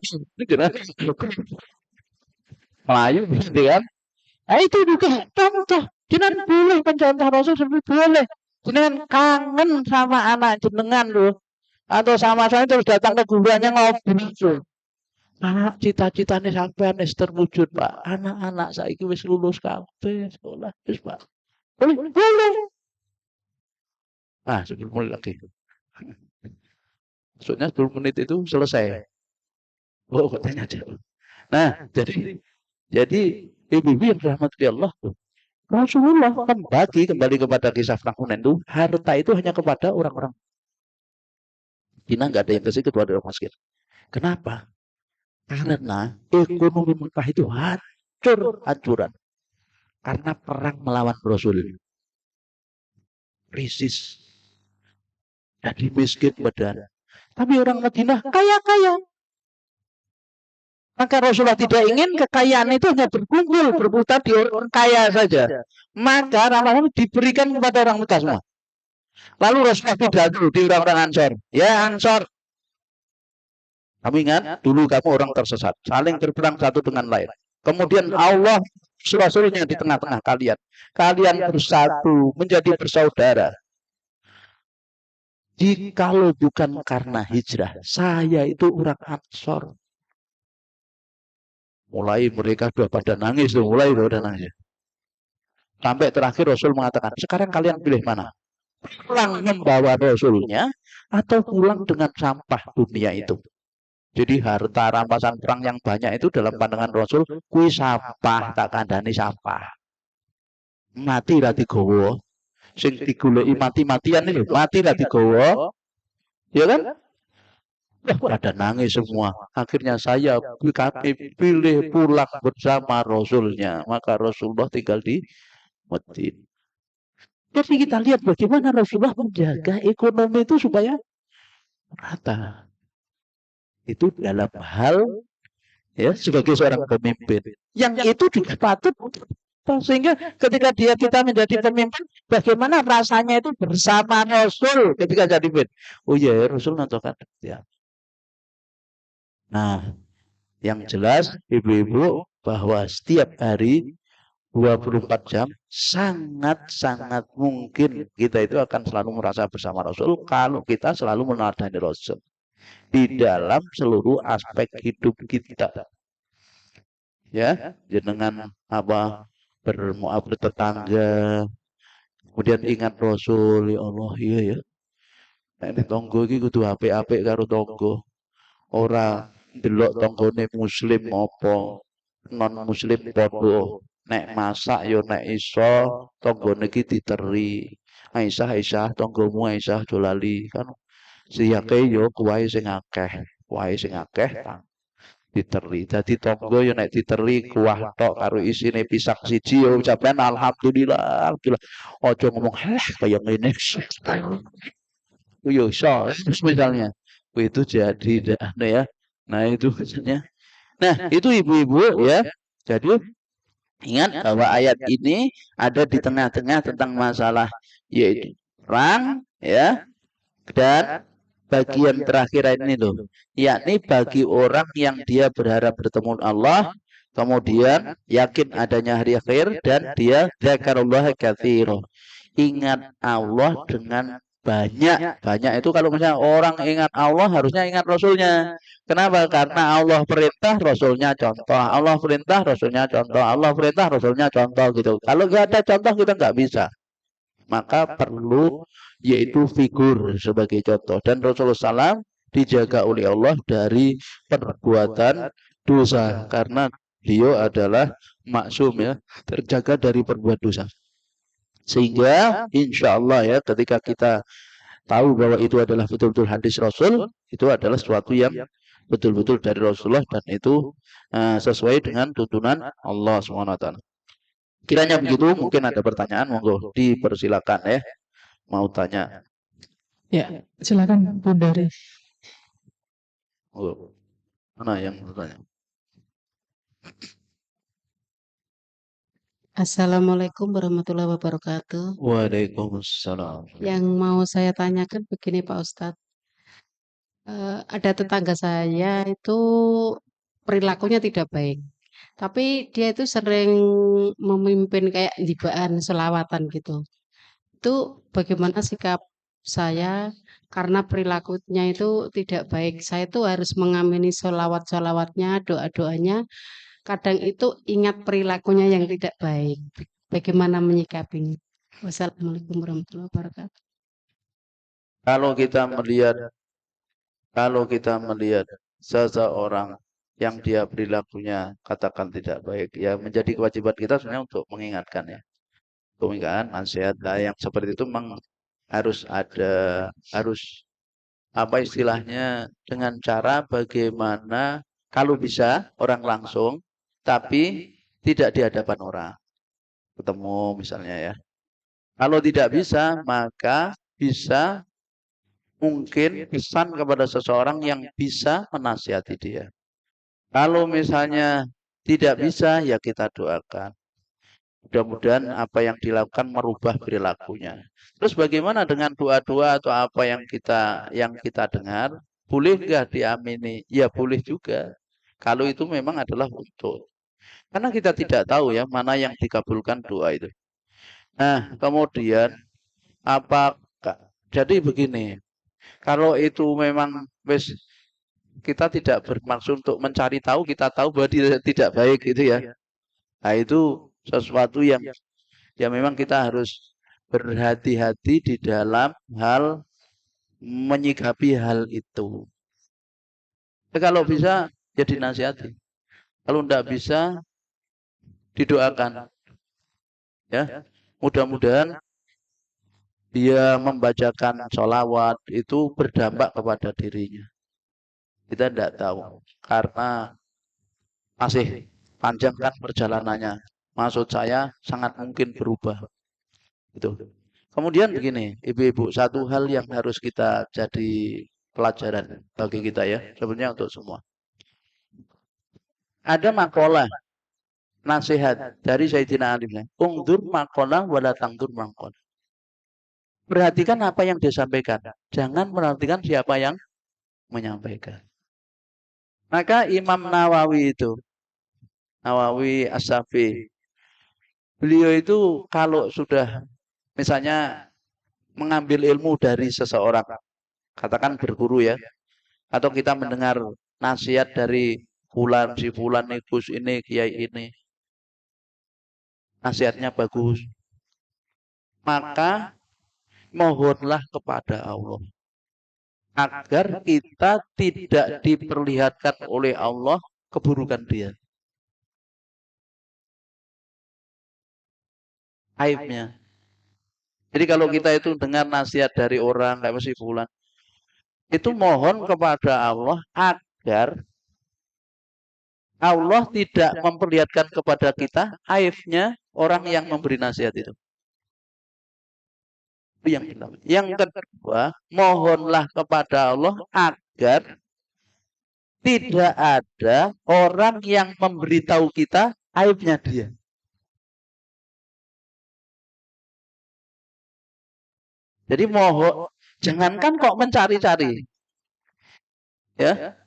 Speaker 1: Melayu, gitu kan? Nah itu juga contoh. Jangan boleh pencontoh Rasul seperti boleh. Jangan kangen sama anak jenengan loh. Atau sama saya terus datang ke kuburannya ngobrol. Anak cita-citanya sampai wis terwujud, Pak. Anak-anak saiki wis lulus kabeh sekolah wis, Pak. Boleh. Ah, 10 menit lagi. Maksudnya 10 menit itu selesai. Oh, katanya aja. Nah, jadi ibu-ibu yang dirahmati Allah tuh. Rasulullah membagi kembali kepada kisah perang Hunain itu, harta itu hanya kepada orang-orang Cina, nggak ada yang kasih kecuali orang miskin. Kenapa? Karena ekonomi Mekah itu hancuran. Karena perang melawan Rasul. Krisis. Jadi miskin badan. Tapi orang Madinah kaya-kaya. Maka Rasulullah tidak ingin kekayaan itu hanya berkumpul, berputar di orang kaya saja. Maka lama-lama diberikan kepada orang Mekah semua. Lalu Rasulullah pidato di orang-orang Ansor. Ya Ansor, kamu ingat dulu kamu orang tersesat, saling berperang satu dengan lain. Kemudian Allah Rasulnya di tengah-tengah kalian. Kalian bersatu, menjadi bersaudara. Jikalau bukan karena hijrah, saya itu orang Ansor. Mulai mereka sudah pada nangis, mulai pada nangis. Sampai terakhir Rasul mengatakan, sekarang kalian pilih mana? Pulang membawa Rasulnya atau pulang dengan sampah dunia itu. Jadi harta rampasan perang yang banyak itu dalam pandangan Rasul, kui sampah tak kandani sampah. Mati ra digawa. Sing digoleki mati-matian itu, mati ra digawa. Ya kan? Pada nangis semua. Akhirnya kami pilih pulang bersama Rasulnya. Maka Rasulullah tinggal di Madinah. Jadi kita lihat bagaimana Rasulullah menjaga ekonomi itu supaya rata. Itu dalam hal ya sebagai seorang pemimpin. Yang itu juga patut sehingga ketika kita menjadi pemimpin, bagaimana rasanya itu bersama Rasul ketika jadi pemimpin. Oh iya, Rasul nontonkan. Ya. Nah, yang jelas ibu-ibu bahwa setiap hari 24 jam sangat-sangat mungkin kita itu akan selalu merasa bersama Rasul kalau kita selalu meneladani Rasul di dalam seluruh aspek hidup kita. Ya, dengan apa bermuamalah tetangga, kemudian ingat Rasul, ya Allah, iya ya. Nek tonggo iki kudu apik-apik karo tonggo. Ora ndelok tanggane muslim apa non muslim padha. Nek masak yo nek iso tanggane iki diteri. Aisyah tanggomu Aisyah aja lali kan. Siyake yo kuwahe sing akeh. Kuwahe sing akeh diteri. Dadi tangga yo nek diteri kuah tok karo isine pisak siji yo ucapan alhamdulillah. Alhamdulillah. Aja ngomong kaya ngene. Yo iso misalnya. Itu jadi ya. Nah itu maksudnya. Nah itu ibu-ibu ya. Jadi ingat bahwa ayat ini ada di tengah-tengah tentang masalah yaitu perang ya dan bagian terakhir ini loh, yakni bagi orang yang dia berharap bertemu Allah, kemudian yakin adanya hari akhir dan dia zakarullah katsira. Ingat Allah dengan banyak itu kalau misalnya orang ingat Allah harusnya ingat Rasulnya. Kenapa? Karena Allah perintah Rasulnya contoh, Allah perintah Rasulnya contoh, Allah perintah Rasulnya contoh gitu. Kalau nggak ada contoh kita nggak bisa. Maka perlu yaitu figur sebagai contoh. Dan Rasulullah SAW dijaga oleh Allah dari perbuatan dosa karena beliau adalah maksum ya, terjaga dari perbuatan dosa. Sehingga insya Allah ya ketika kita tahu bahwa itu adalah betul-betul hadis Rasul, itu adalah sesuatu yang betul-betul dari Rasulullah dan itu sesuai dengan tuntunan Allah SWT. Kiranya begitu, mungkin ada pertanyaan, monggo dipersilakan ya. Mau tanya.
Speaker 2: Ya, silakan Bu Dari.
Speaker 1: Oh, mana yang bertanya?
Speaker 3: Assalamualaikum warahmatullahi wabarakatuh.
Speaker 1: Waalaikumsalam.
Speaker 3: Yang mau saya tanyakan begini Pak Ustadz, ada tetangga saya itu perilakunya tidak baik, tapi dia itu sering memimpin kayak hibaan selawatan gitu. Itu bagaimana sikap saya karena perilakunya itu tidak baik. Saya itu harus mengamini selawat-selawatnya, doa-doanya. Kadang itu ingat perilakunya yang tidak baik. Bagaimana menyikapinya? Wassalamualaikum warahmatullahi wabarakatuh.
Speaker 1: Kalau kita melihat seseorang yang dia perilakunya katakan tidak baik, ya menjadi kewajiban kita sebenarnya untuk mengingatkan ya. Mengingatkan nasihat yang seperti itu memang harus apa istilahnya dengan cara bagaimana kalau bisa orang langsung tapi tidak di hadapan orang ketemu misalnya ya. Kalau tidak bisa maka bisa mungkin pesan kepada seseorang yang bisa menasihati dia. Kalau misalnya tidak bisa, ya kita doakan. Mudah-mudahan apa yang dilakukan merubah perilakunya. Terus bagaimana dengan doa-doa atau apa yang kita dengar? Boleh nggak diamini? Ya boleh juga. Kalau itu memang adalah untuk. Karena kita tidak tahu ya mana yang dikabulkan doa itu. Nah, kemudian apa jadi begini, kalau itu memang wis kita tidak bermaksud untuk mencari tahu, kita tahu bahwa dia tidak baik gitu ya. Nah, itu sesuatu yang memang kita harus berhati-hati di dalam hal menyikapi hal itu. Ya, kalau bisa ya dinasihati. Kalau tidak bisa didoakan. Ya, mudah-mudahan dia membacakan sholawat itu berdampak kepada dirinya. Kita tidak tahu karena masih panjang kan perjalanannya. Maksud saya sangat mungkin berubah. Itu. Kemudian begini, ibu-ibu, satu hal yang harus kita jadi pelajaran bagi kita ya, sebenarnya untuk semua. Ada makalah nasihat dari Sayyidina Ali. Ungdur makalah wala tangdur makalah. Perhatikan apa yang dia sampaikan. Jangan perhatikan siapa yang menyampaikan. Maka Imam Nawawi itu, Nawawi As-Safi, beliau itu kalau sudah misalnya mengambil ilmu dari seseorang, katakan berguru ya, atau kita mendengar nasihat dari fulan, si fulan, Gus ini, kiai ini, nasihatnya bagus, maka mohonlah kepada Allah agar kita tidak diperlihatkan oleh Allah keburukan dia, aibnya. Jadi kalau kita itu dengar nasihat dari orang kayak si fulan, itu mohon kepada Allah agar Allah tidak memperlihatkan kepada kita aibnya orang yang memberi nasihat itu. Yang kedua, mohonlah kepada Allah agar tidak ada orang yang memberitahu kita aibnya dia. Jadi mohon, jangankan kok mencari-cari, ya,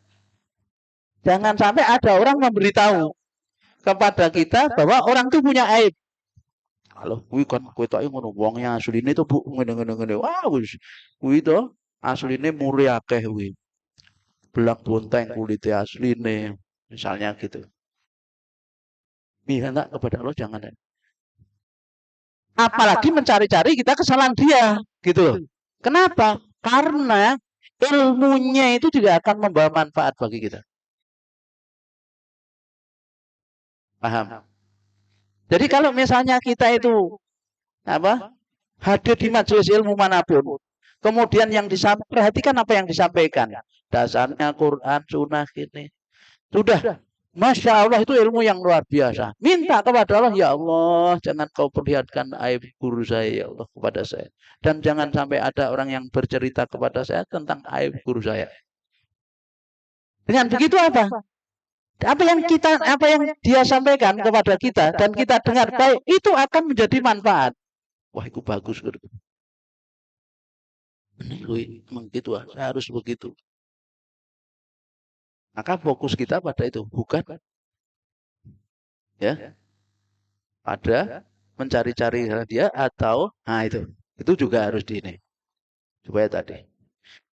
Speaker 1: jangan sampai ada orang memberitahu kepada kita bahwa orang itu punya aib. Kalau kuwi kan kowe tok ngono wongnya asline to Bu ngene. Wah wis kuwi to asline muri akeh kuwi. Belang bonteng kulite asline misalnya gitu. Minta kepada Allah jangan. Apalagi mencari-cari kita kesalahan dia gitu loh. Kenapa? Karena ilmunya itu tidak akan membawa manfaat bagi kita. Paham? Jadi kalau misalnya kita itu hadir di majelis ilmu manapun, kemudian yang perhatikan apa yang disampaikan, dasarnya Quran, Sunnah ini, sudah, Masya Allah itu ilmu yang luar biasa. Minta kepada Allah, ya Allah, jangan kau perlihatkan aib guru saya, ya Allah, kepada saya. Dan jangan sampai ada orang yang bercerita kepada saya tentang aib guru saya. Dengan begitu apa? Apa yang dia sampaikan kepada kita dan kita dengar baik, itu akan menjadi manfaat. Wah, itu bagus. Emang gitu, saya harus begitu. Maka fokus kita pada itu, bukan ya pada mencari-cari dia atau itu juga harus ini. Supaya tadi.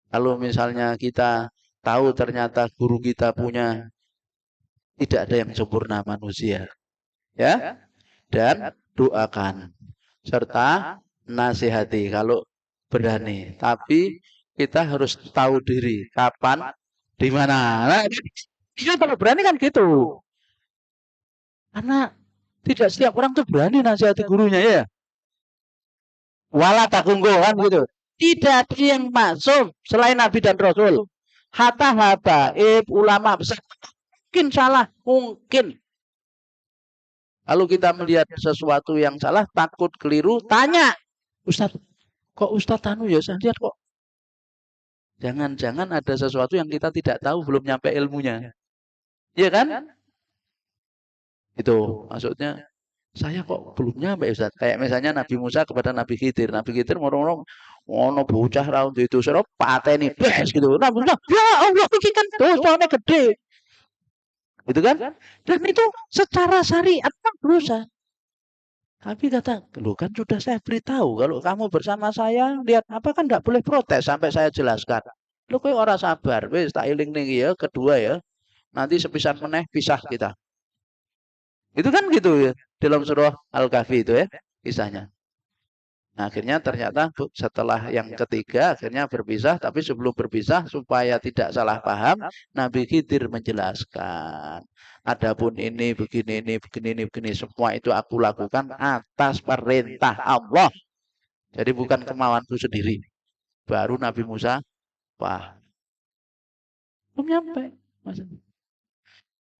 Speaker 1: Kalau misalnya kita tahu ternyata guru kita punya tidak ada yang sempurna manusia, ya, dan doakan serta nasihati kalau berani. Tapi kita harus tahu diri kapan, di mana. Nah, kita kalau berani kan gitu. Karena tidak setiap orang tuh berani nasihati gurunya ya. Wala takunggohan gitu. Tidak ada yang masuk selain Nabi dan Rasul. Hatta ulama besar mungkin salah, mungkin. Lalu kita melihat sesuatu yang salah, takut keliru, tanya. Ustaz, kok Ustaz ya saya lihat kok Jangan-jangan ada sesuatu yang kita tidak tahu, belum nyampe ilmunya. Iya kan? Itu maksudnya, saya kok belum nyampe Ustaz. Kayak misalnya Nabi Musa kepada Nabi Khidir. Nabi Khidir moro-moro ono bocah ra itu sira pateni bes gitu. Nabi Musa, ya Allah iki kan dosane gede. Gitu kan? Dan itu secara syariat kan dosa. Tapi kata, lu kan sudah saya beritahu kalau kamu bersama saya lihat apa kan tidak boleh protes sampai saya jelaskan. Lu kok orang sabar, wis tak iling nih ya kedua ya. Nanti sepisah meneh pisah kita. Itu kan gitu ya dalam surah Al-Kahfi itu ya kisahnya. Nah, akhirnya ternyata setelah yang ketiga akhirnya berpisah, tapi sebelum berpisah supaya tidak salah paham, Nabi Khidir menjelaskan. Adapun ini begini, semua itu aku lakukan atas perintah Allah. Jadi bukan kemauanku sendiri. Baru Nabi Musa paham. Belum nyampe.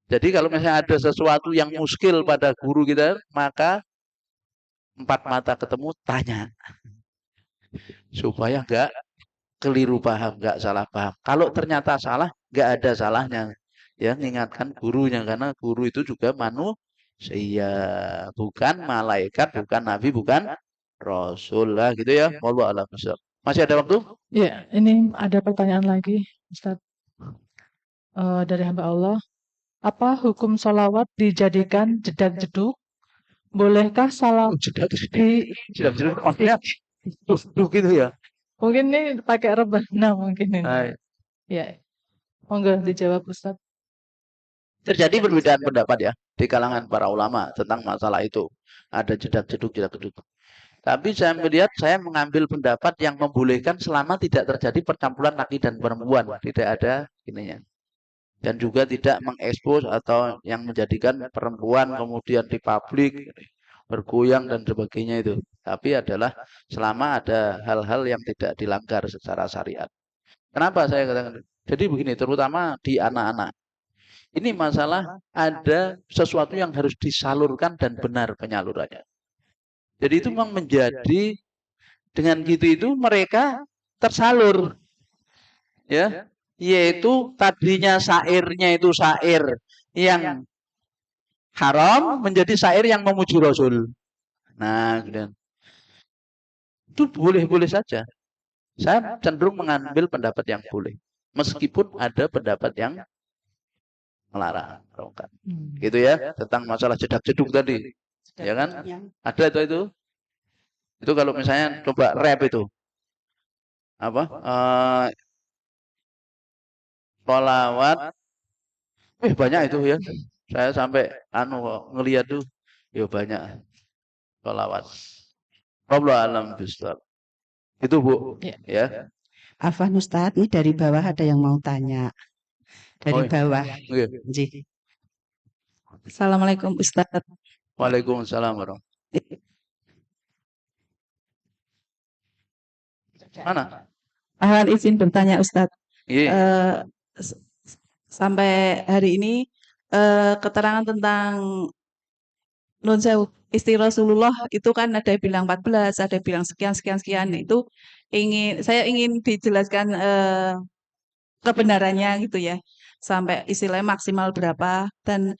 Speaker 1: Jadi kalau misalnya ada sesuatu yang muskil pada guru kita, maka 4 mata ketemu tanya. Supaya enggak keliru paham, enggak salah paham. Kalau ternyata salah, enggak ada salahnya. Ya, mengingatkan gurunya karena guru itu juga manusia, bukan malaikat, bukan nabi, bukan rasul lah gitu ya. Wallahu a'lam bishawab. Masih ada waktu?
Speaker 2: Ya, ini ada pertanyaan lagi, Ustaz. Dari hamba Allah. Apa hukum sholawat dijadikan jedak-jeduk? Bolehkah salawat di
Speaker 1: Jedak-jeduk maksudnya duduk gitu ya.
Speaker 2: mungkin ini pakai rebana mungkin ini.
Speaker 1: Nah,
Speaker 2: Ya, monggo dijawab Ustaz.
Speaker 1: terjadi perbedaan pendapat ya di kalangan para ulama tentang masalah itu. Ada jedak-jeduk. Tapi saya melihat, saya mengambil pendapat yang membolehkan selama tidak terjadi percampuran laki dan perempuan, tidak ada ininya. Dan juga tidak mengekspos atau yang menjadikan perempuan kemudian di publik bergoyang dan sebagainya itu. Tapi adalah selama ada hal-hal yang tidak dilanggar secara syariat. Kenapa saya katakan? Jadi begini, terutama di anak-anak. Ini masalah ada sesuatu yang harus disalurkan dan benar penyalurannya. Jadi itu memang menjadi dengan gitu itu mereka tersalur. Ya, yaitu tadinya syairnya itu syair yang haram menjadi syair yang memuji Rasul. Nah, kemudian itu boleh-boleh saja. Saya cenderung mengambil pendapat yang boleh, meskipun ada pendapat yang melarang. Gitu ya, tentang masalah jedak-jeduk tadi. Ya kan? Ada itu. Itu kalau misalnya coba rap itu. Apa? Sholawat. Banyak itu ya. Saya sampai ngelihat tuh, ya banyak sholawat. Wallahu a'lam bishawab. Itu Bu, ya.
Speaker 4: Afwan Ustadz, ini dari bawah ada yang mau tanya. Dari bawah.
Speaker 1: Iya.
Speaker 4: Nggih. Assalamualaikum Ustadz.
Speaker 1: Waalaikumsalam warahmatullahi. Mana?
Speaker 4: Ahlan izin bertanya Ustadz.
Speaker 1: Iya.
Speaker 4: Sampai hari ini keterangan tentang Nun Sewu, istri Rasulullah itu kan ada yang bilang 14, ada yang bilang sekian. Itu saya ingin dijelaskan kebenarannya gitu ya. Sampai istilahnya maksimal berapa dan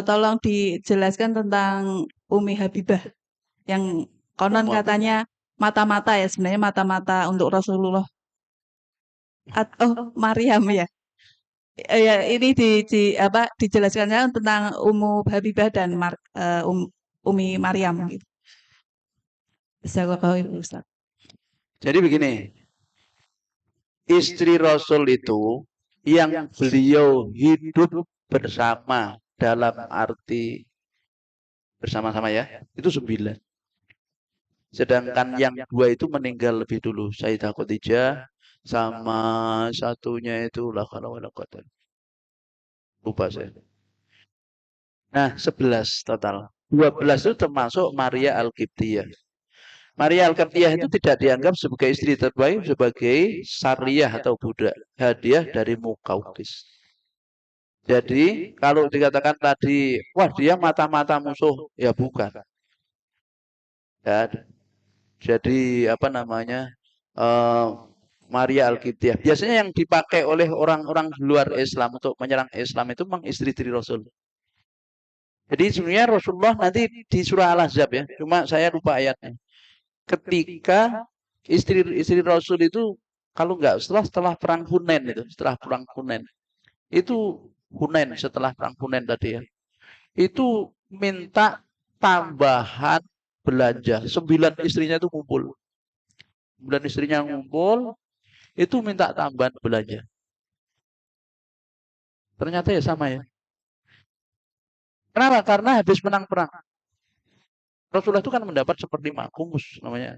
Speaker 4: tolong dijelaskan tentang Umi Habibah yang konon katanya mata-mata ya, sebenarnya mata-mata untuk Rasulullah. Atau Maryam ya. Ya, ini dijelaskannya tentang Ummu Habibah dan Umi Maryam gitu. Ustaz.
Speaker 1: Jadi begini, istri Rasul itu yang beliau hidup bersama dalam arti bersama-sama ya, itu 9. Sedangkan yang 2 itu meninggal lebih dulu, Sayyidah Khadijah sama satunya itu lupa saya. Nah, 11 total. 12 itu termasuk Maria Al-Qibtiyah. Maria Al-Qibtiyah itu tidak dianggap sebagai istri terbaik, sebagai sariyah atau budak, hadiah dari Muqawqis. Jadi kalau dikatakan tadi, wah dia mata-mata musuh, ya bukan. Ya, jadi apa namanya? Maria Al-Qibtiyah. Biasanya yang dipakai oleh orang-orang di luar Islam untuk menyerang Islam itu memang istri-istri Rasul. Jadi sebenarnya Rasulullah nanti di surah Al-Ahzab ya, cuma saya lupa ayatnya. Ketika istri-istri Rasul itu kalau nggak setelah perang Hunain itu, setelah perang Hunain itu setelah perang Hunain tadi ya, itu minta tambahan belanja. 9 istrinya itu ngumpul. 9 istrinya ngumpul, itu minta tambahan belanja. Ternyata ya sama ya. Kenapa? Karena habis menang perang. Rasulullah itu kan mendapat 1/5 kumus namanya.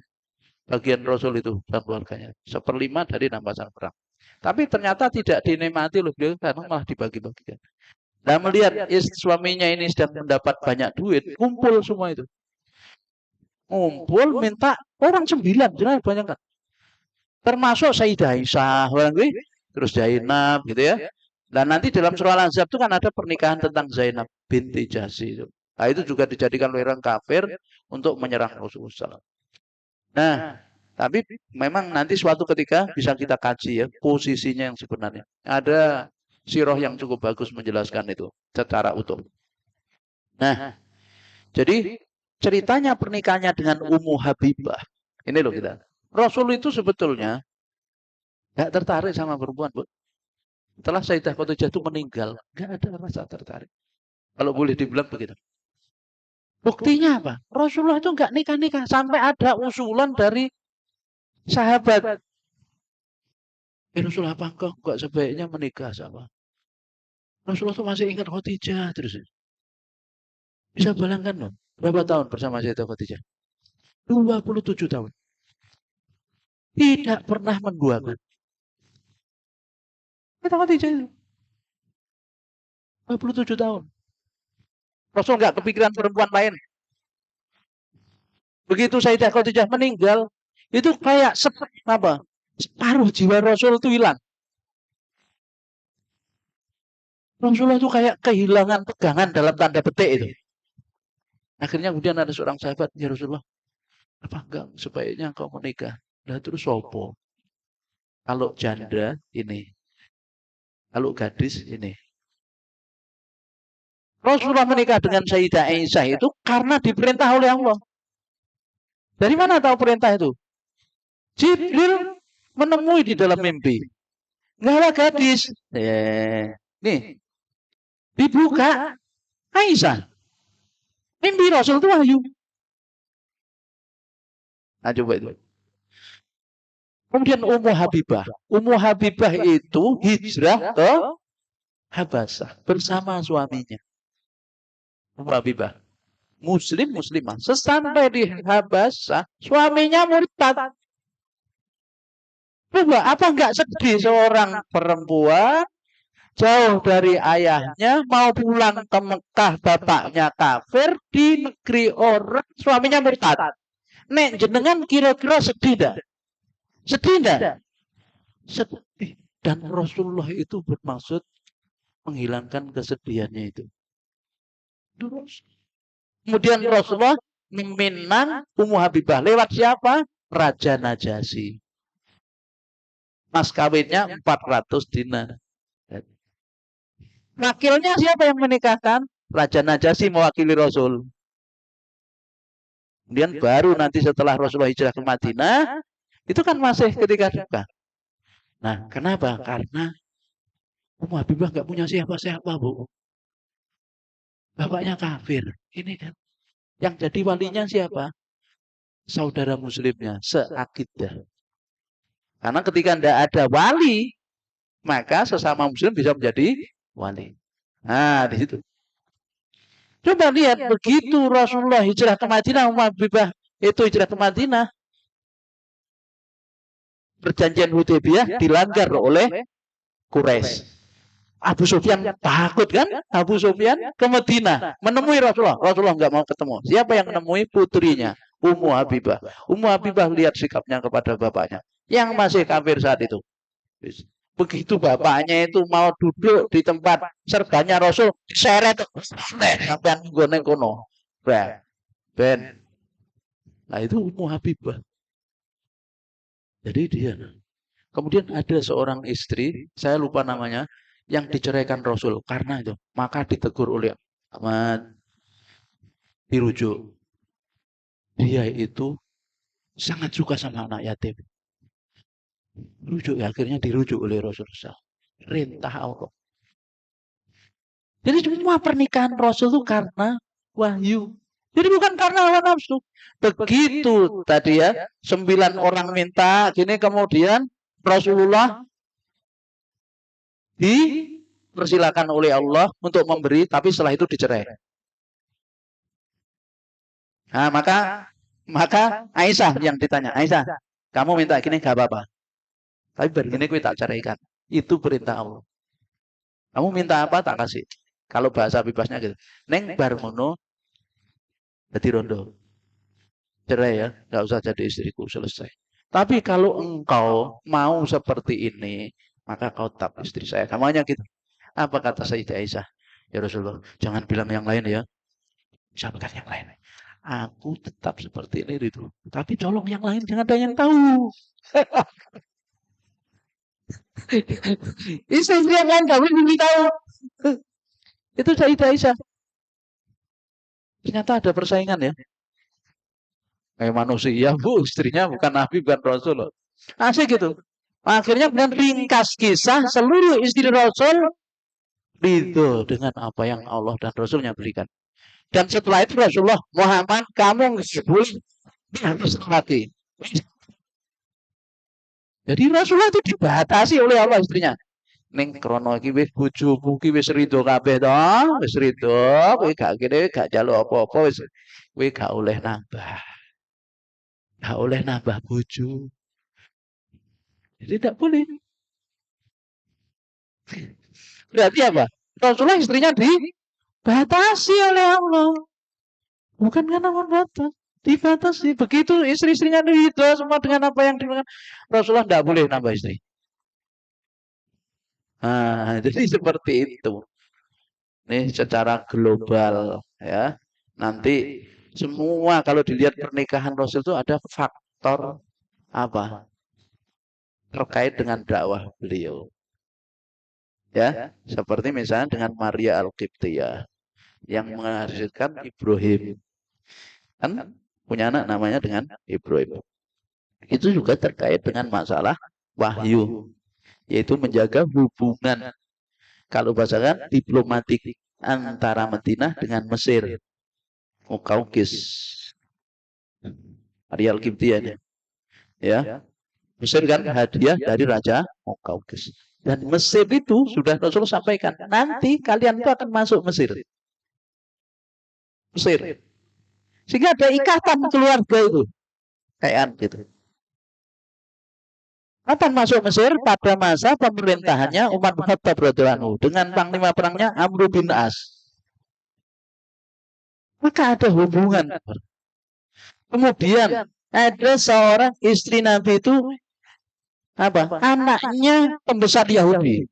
Speaker 1: Bagian Rasul itu dan keluarganya. 1/5 dari rampasan perang. Tapi ternyata tidak dinikmati oleh beliau karena malah dibagi-bagikan. Nah melihat suaminya ini sedang mendapat banyak duit, kumpul semua itu. Ngumpul minta orang 9, jelas banyak kan. Termasuk Sayyidah Aisyah, orang gue, terus Zainab gitu ya. Dan nanti dalam surah Al-Ahzab itu kan ada pernikahan tentang Zainab binti Jahsy itu. Nah itu juga dijadikan oleh orang kafir untuk menyerang Rasulullah. Nah, tapi memang nanti suatu ketika bisa kita kaji ya posisinya yang sebenarnya. Ada sirah yang cukup bagus menjelaskan itu secara utuh. Nah, jadi ceritanya pernikahannya dengan Ummu Habibah. Ini loh kita. Rasul itu sebetulnya nggak tertarik sama perempuan, Bu. Setelah Sayyidah Khadijah itu meninggal, nggak ada rasa tertarik. Kalau boleh dibilang begitu. Buktinya apa? Rasulullah itu nggak nikah-nikah. Sampai ada usulan dari sahabat. Rasulullah apa engkau nggak sebaiknya menikah sama? Rasulullah itu masih ingat Khadijah terus. Bisa bayangkan loh. Berapa tahun bersama Sayyidah Khadijah? 27 tahun. Tidak pernah menduakan. Kita Khadijah itu. 27 tahun. Rasul nggak kepikiran perempuan lain. Begitu Sayyidah Khadijah meninggal, itu kayak separuh jiwa Rasul itu hilang. Rasulullah itu kayak kehilangan pegangan dalam tanda petik itu. Akhirnya kemudian ada seorang sahabat, ya Rasulullah, apa enggak sebaiknya engkau menikah? Nah terus sopo? Kalau janda ini, kalau gadis ini. Rasulullah menikah dengan Sayyidah Aisyah itu karena diperintah oleh Allah. Dari mana tahu perintah itu? Jibril menemui di dalam mimpi. Nggak ada gadis. Nih, dibuka Aisyah. Mimpi Rasul itu wahyu. Nah coba itu. Kemudian Ummu Habibah. Ummu Habibah itu hijrah ke Habasah bersama suaminya. Ummu Habibah. Muslimah. Sesampai di Habasah, suaminya murtad. Coba, apa enggak sedih seorang perempuan jauh dari ayahnya mau pulang ke Mekah, bapaknya kafir di negeri orang, suaminya murtad. Nek jenengan kira-kira sedih enggak? Sedih enggak? Sedih. Dan Rasulullah itu bermaksud menghilangkan kesedihannya itu. Kemudian Rasulullah meminang Ummu Habibah lewat siapa? Raja Najasyi. Mas kawinnya 400 dinar. Wakilnya siapa yang menikahkan? Raja Najasyi mewakili Rasul. Kemudian baru nanti setelah Rasulullah hijrah ke Madinah, itu kan masih ketika duka. Nah, kenapa? Karena Ummu Habibah nggak punya siapa-siapa, Bu. Bapaknya kafir. Ini kan. Yang jadi walinya siapa? Saudara muslimnya, seakidah. Karena ketika tidak ada wali, maka sesama muslim bisa menjadi wali. Nah, di situ. Coba lihat, begitu Rasulullah hijrah ke Madinah, Ummu Habibah itu hijrah ke Madinah, perjanjian Hudaybiyah dilanggar oleh Quraisy. Abu Sufyan takut kan? Abu Sufyan ke Madinah menemui Rasulullah. Rasulullah nggak mau ketemu. Siapa yang menemui? Putrinya, Ummu Habibah. Ummu Habibah lihat sikapnya kepada bapaknya yang masih kafir saat itu. Begitu bapaknya itu mau duduk di tempat serbannya Rasul, seret sampai nggone kono. Ben. Nah itu Ummu Habibah. Jadi dia Kemudian ada seorang istri, saya lupa namanya, yang diceraikan Rasul karena itu. Maka ditegur oleh Ahmad, dirujuk. Dia itu sangat suka sama anak yatim. Rujuk, akhirnya dirujuk oleh Rasulullah. Perintah Allah. Jadi semua pernikahan Rasul itu karena wahyu. Jadi bukan karena hawa nafsu. Begitu tadi ya, 9 orang minta, gini kemudian Rasulullah dipersilakan oleh Allah untuk memberi, tapi setelah itu dicerai. Nah, maka Aisyah yang ditanya, Aisyah, kamu minta gini gak apa-apa. Tapi begini gue tak ceraikan. Itu perintah Allah. Kamu minta apa tak kasih. Kalau bahasa bebasnya gitu. Neng bar ngono jadi rondo. Cerai ya, nggak usah jadi istriku, selesai. Tapi kalau engkau mau seperti ini, maka kau tetap istri saya. Namanya gitu. Apa kata Sayyidah Aisyah? Ya Rasulullah, jangan bilang yang lain ya. Sampaikan yang lain. Aku tetap seperti ini itu. Tapi tolong yang lain jangan ada yang tahu. Istri yang lain gak boleh tahu. Itu Sayyidah Aisyah. Ternyata ada persaingan ya. Kayak manusia, bu, istrinya bukan Nabi, bukan Rasul. Asik gitu. Akhirnya dengan ringkas kisah seluruh istri Rasul ridho dengan apa yang Allah dan Rasulnya berikan. Dan setelah itu Rasulullah, Muhammad, kamu boleh harus mati. Jadi Rasulullah itu dibatasi oleh Allah istrinya. Ning krono iki wis bojomu iki wis rido kabeh to, wis rido, kowe gak kene gak njaluk apa-apa wis kowe gak oleh nambah. Gak oleh nambah bojo. Jadi tidak boleh. Berarti apa? Rasulullah istrinya dibatasi oleh Allah. Bukan karena membatas. Dibatasi. Begitu istri-istrinya itu semua dengan apa yang dilakukan. Rasulullah tidak boleh nambah istri. Nah, jadi seperti itu. Ini secara global ya. Nanti semua kalau dilihat pernikahan Rasul itu ada faktor apa? Terkait dengan dakwah beliau. Ya, seperti misalnya dengan Maria Al-Qibtiyah yang menghasilkan Ibrahim. Kan punya anak namanya dengan Ibrahim. Itu juga terkait dengan masalah wahyu, yaitu menjaga hubungan, kalau bahasakan diplomatik, antara Madinah dengan Mesir. Mukaukis. Maria Al-Qibtiyah. Ya. Mesir kan hadiah dari Raja Mukaukis. Dan Mesir itu sudah Rasul sampaikan, nanti kalian itu akan masuk Mesir. Mesir. Sehingga ada ikatan keluarga itu. Kayak gitu. Akan masuk Mesir pada masa pemerintahannya Umar bin Khattab radhiyallahu anhu dengan panglima perangnya Amr bin As. Maka ada hubungan. Kemudian ada seorang istri Nabi itu apa? Anaknya pembesar Yahudi.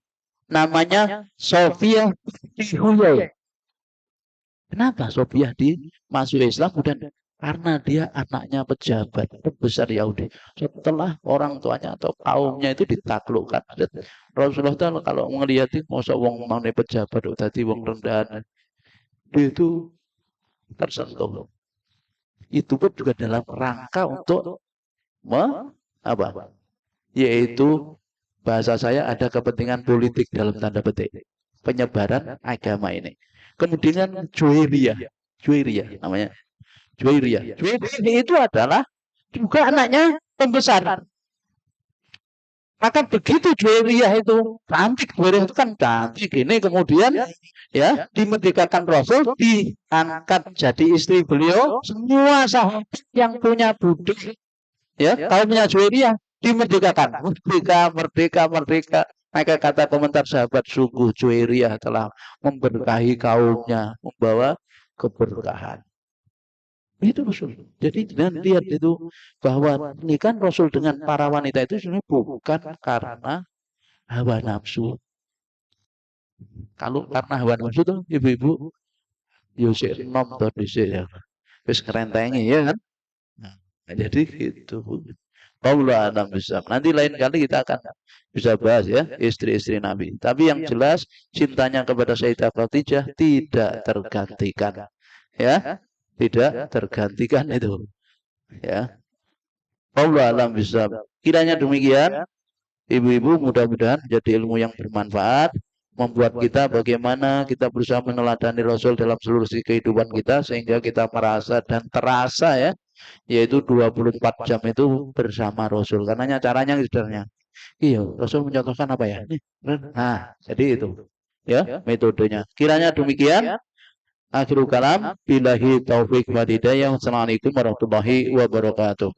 Speaker 1: Namanya Sofia Huyai. Kenapa Sofia masuk Islam? Kemudian karena dia anaknya pejabat pembesar Yahudi. Setelah orang tuanya atau kaumnya itu ditaklukkan. Rasulullah kalau melihat itu, masa wong mau pejabat tadi wong rendahan, dia itu tersentuh. Itu pun juga dalam rangka untuk apa? Yaitu bahasa saya ada kepentingan politik dalam tanda petik penyebaran agama ini. Kemudian Juwairiyah namanya. Juwairiyah itu adalah juga anaknya pembesar. Maka begitu Juwairiyah itu cantik, Juwairiyah itu kan cantik ini, kemudian ya dimerdekakan Rasul, diangkat jadi istri beliau. Semua sahabat yang punya budak ya kaumnya Juwairiyah dimerdekakan. Merdeka. Maka kata komentar sahabat, sungguh Juwairiyah telah memberkahi kaumnya, membawa keberkahan. Itu Rasul. Jadi dengan lihat itu bahwa pernikahan Rasul dengan para wanita itu sebenarnya bukan karena hawa nafsu. Kalau karena hawa nafsu tuh ibu-ibu Yusuf nom tuh di sini ya. Terus kerentengi ya kan. Nah, jadi gitu. Wallahu a'lam bishawab. Nanti lain kali kita akan bisa bahas ya istri-istri Nabi. Tapi yang jelas cintanya kepada Sayyidah Khadijah tidak tergantikan. Ya, tidak tergantikan itu. Ya. Wallahu a'lam bishawab. Kiranya demikian, ibu-ibu, mudah-mudahan jadi ilmu yang bermanfaat, membuat kita bagaimana kita berusaha meneladani Rasul dalam seluruh sisi kehidupan kita sehingga kita merasa dan terasa ya, yaitu 24 jam itu bersama Rasul. Karena caranya sebenarnya, iya, Rasul mencontohkan apa ya? Nah, jadi itu ya metodenya. Kiranya demikian. Akhirul kalam, billahi taufik wal hidayah. Wassalamualaikum warahmatullahi wabarakatuh.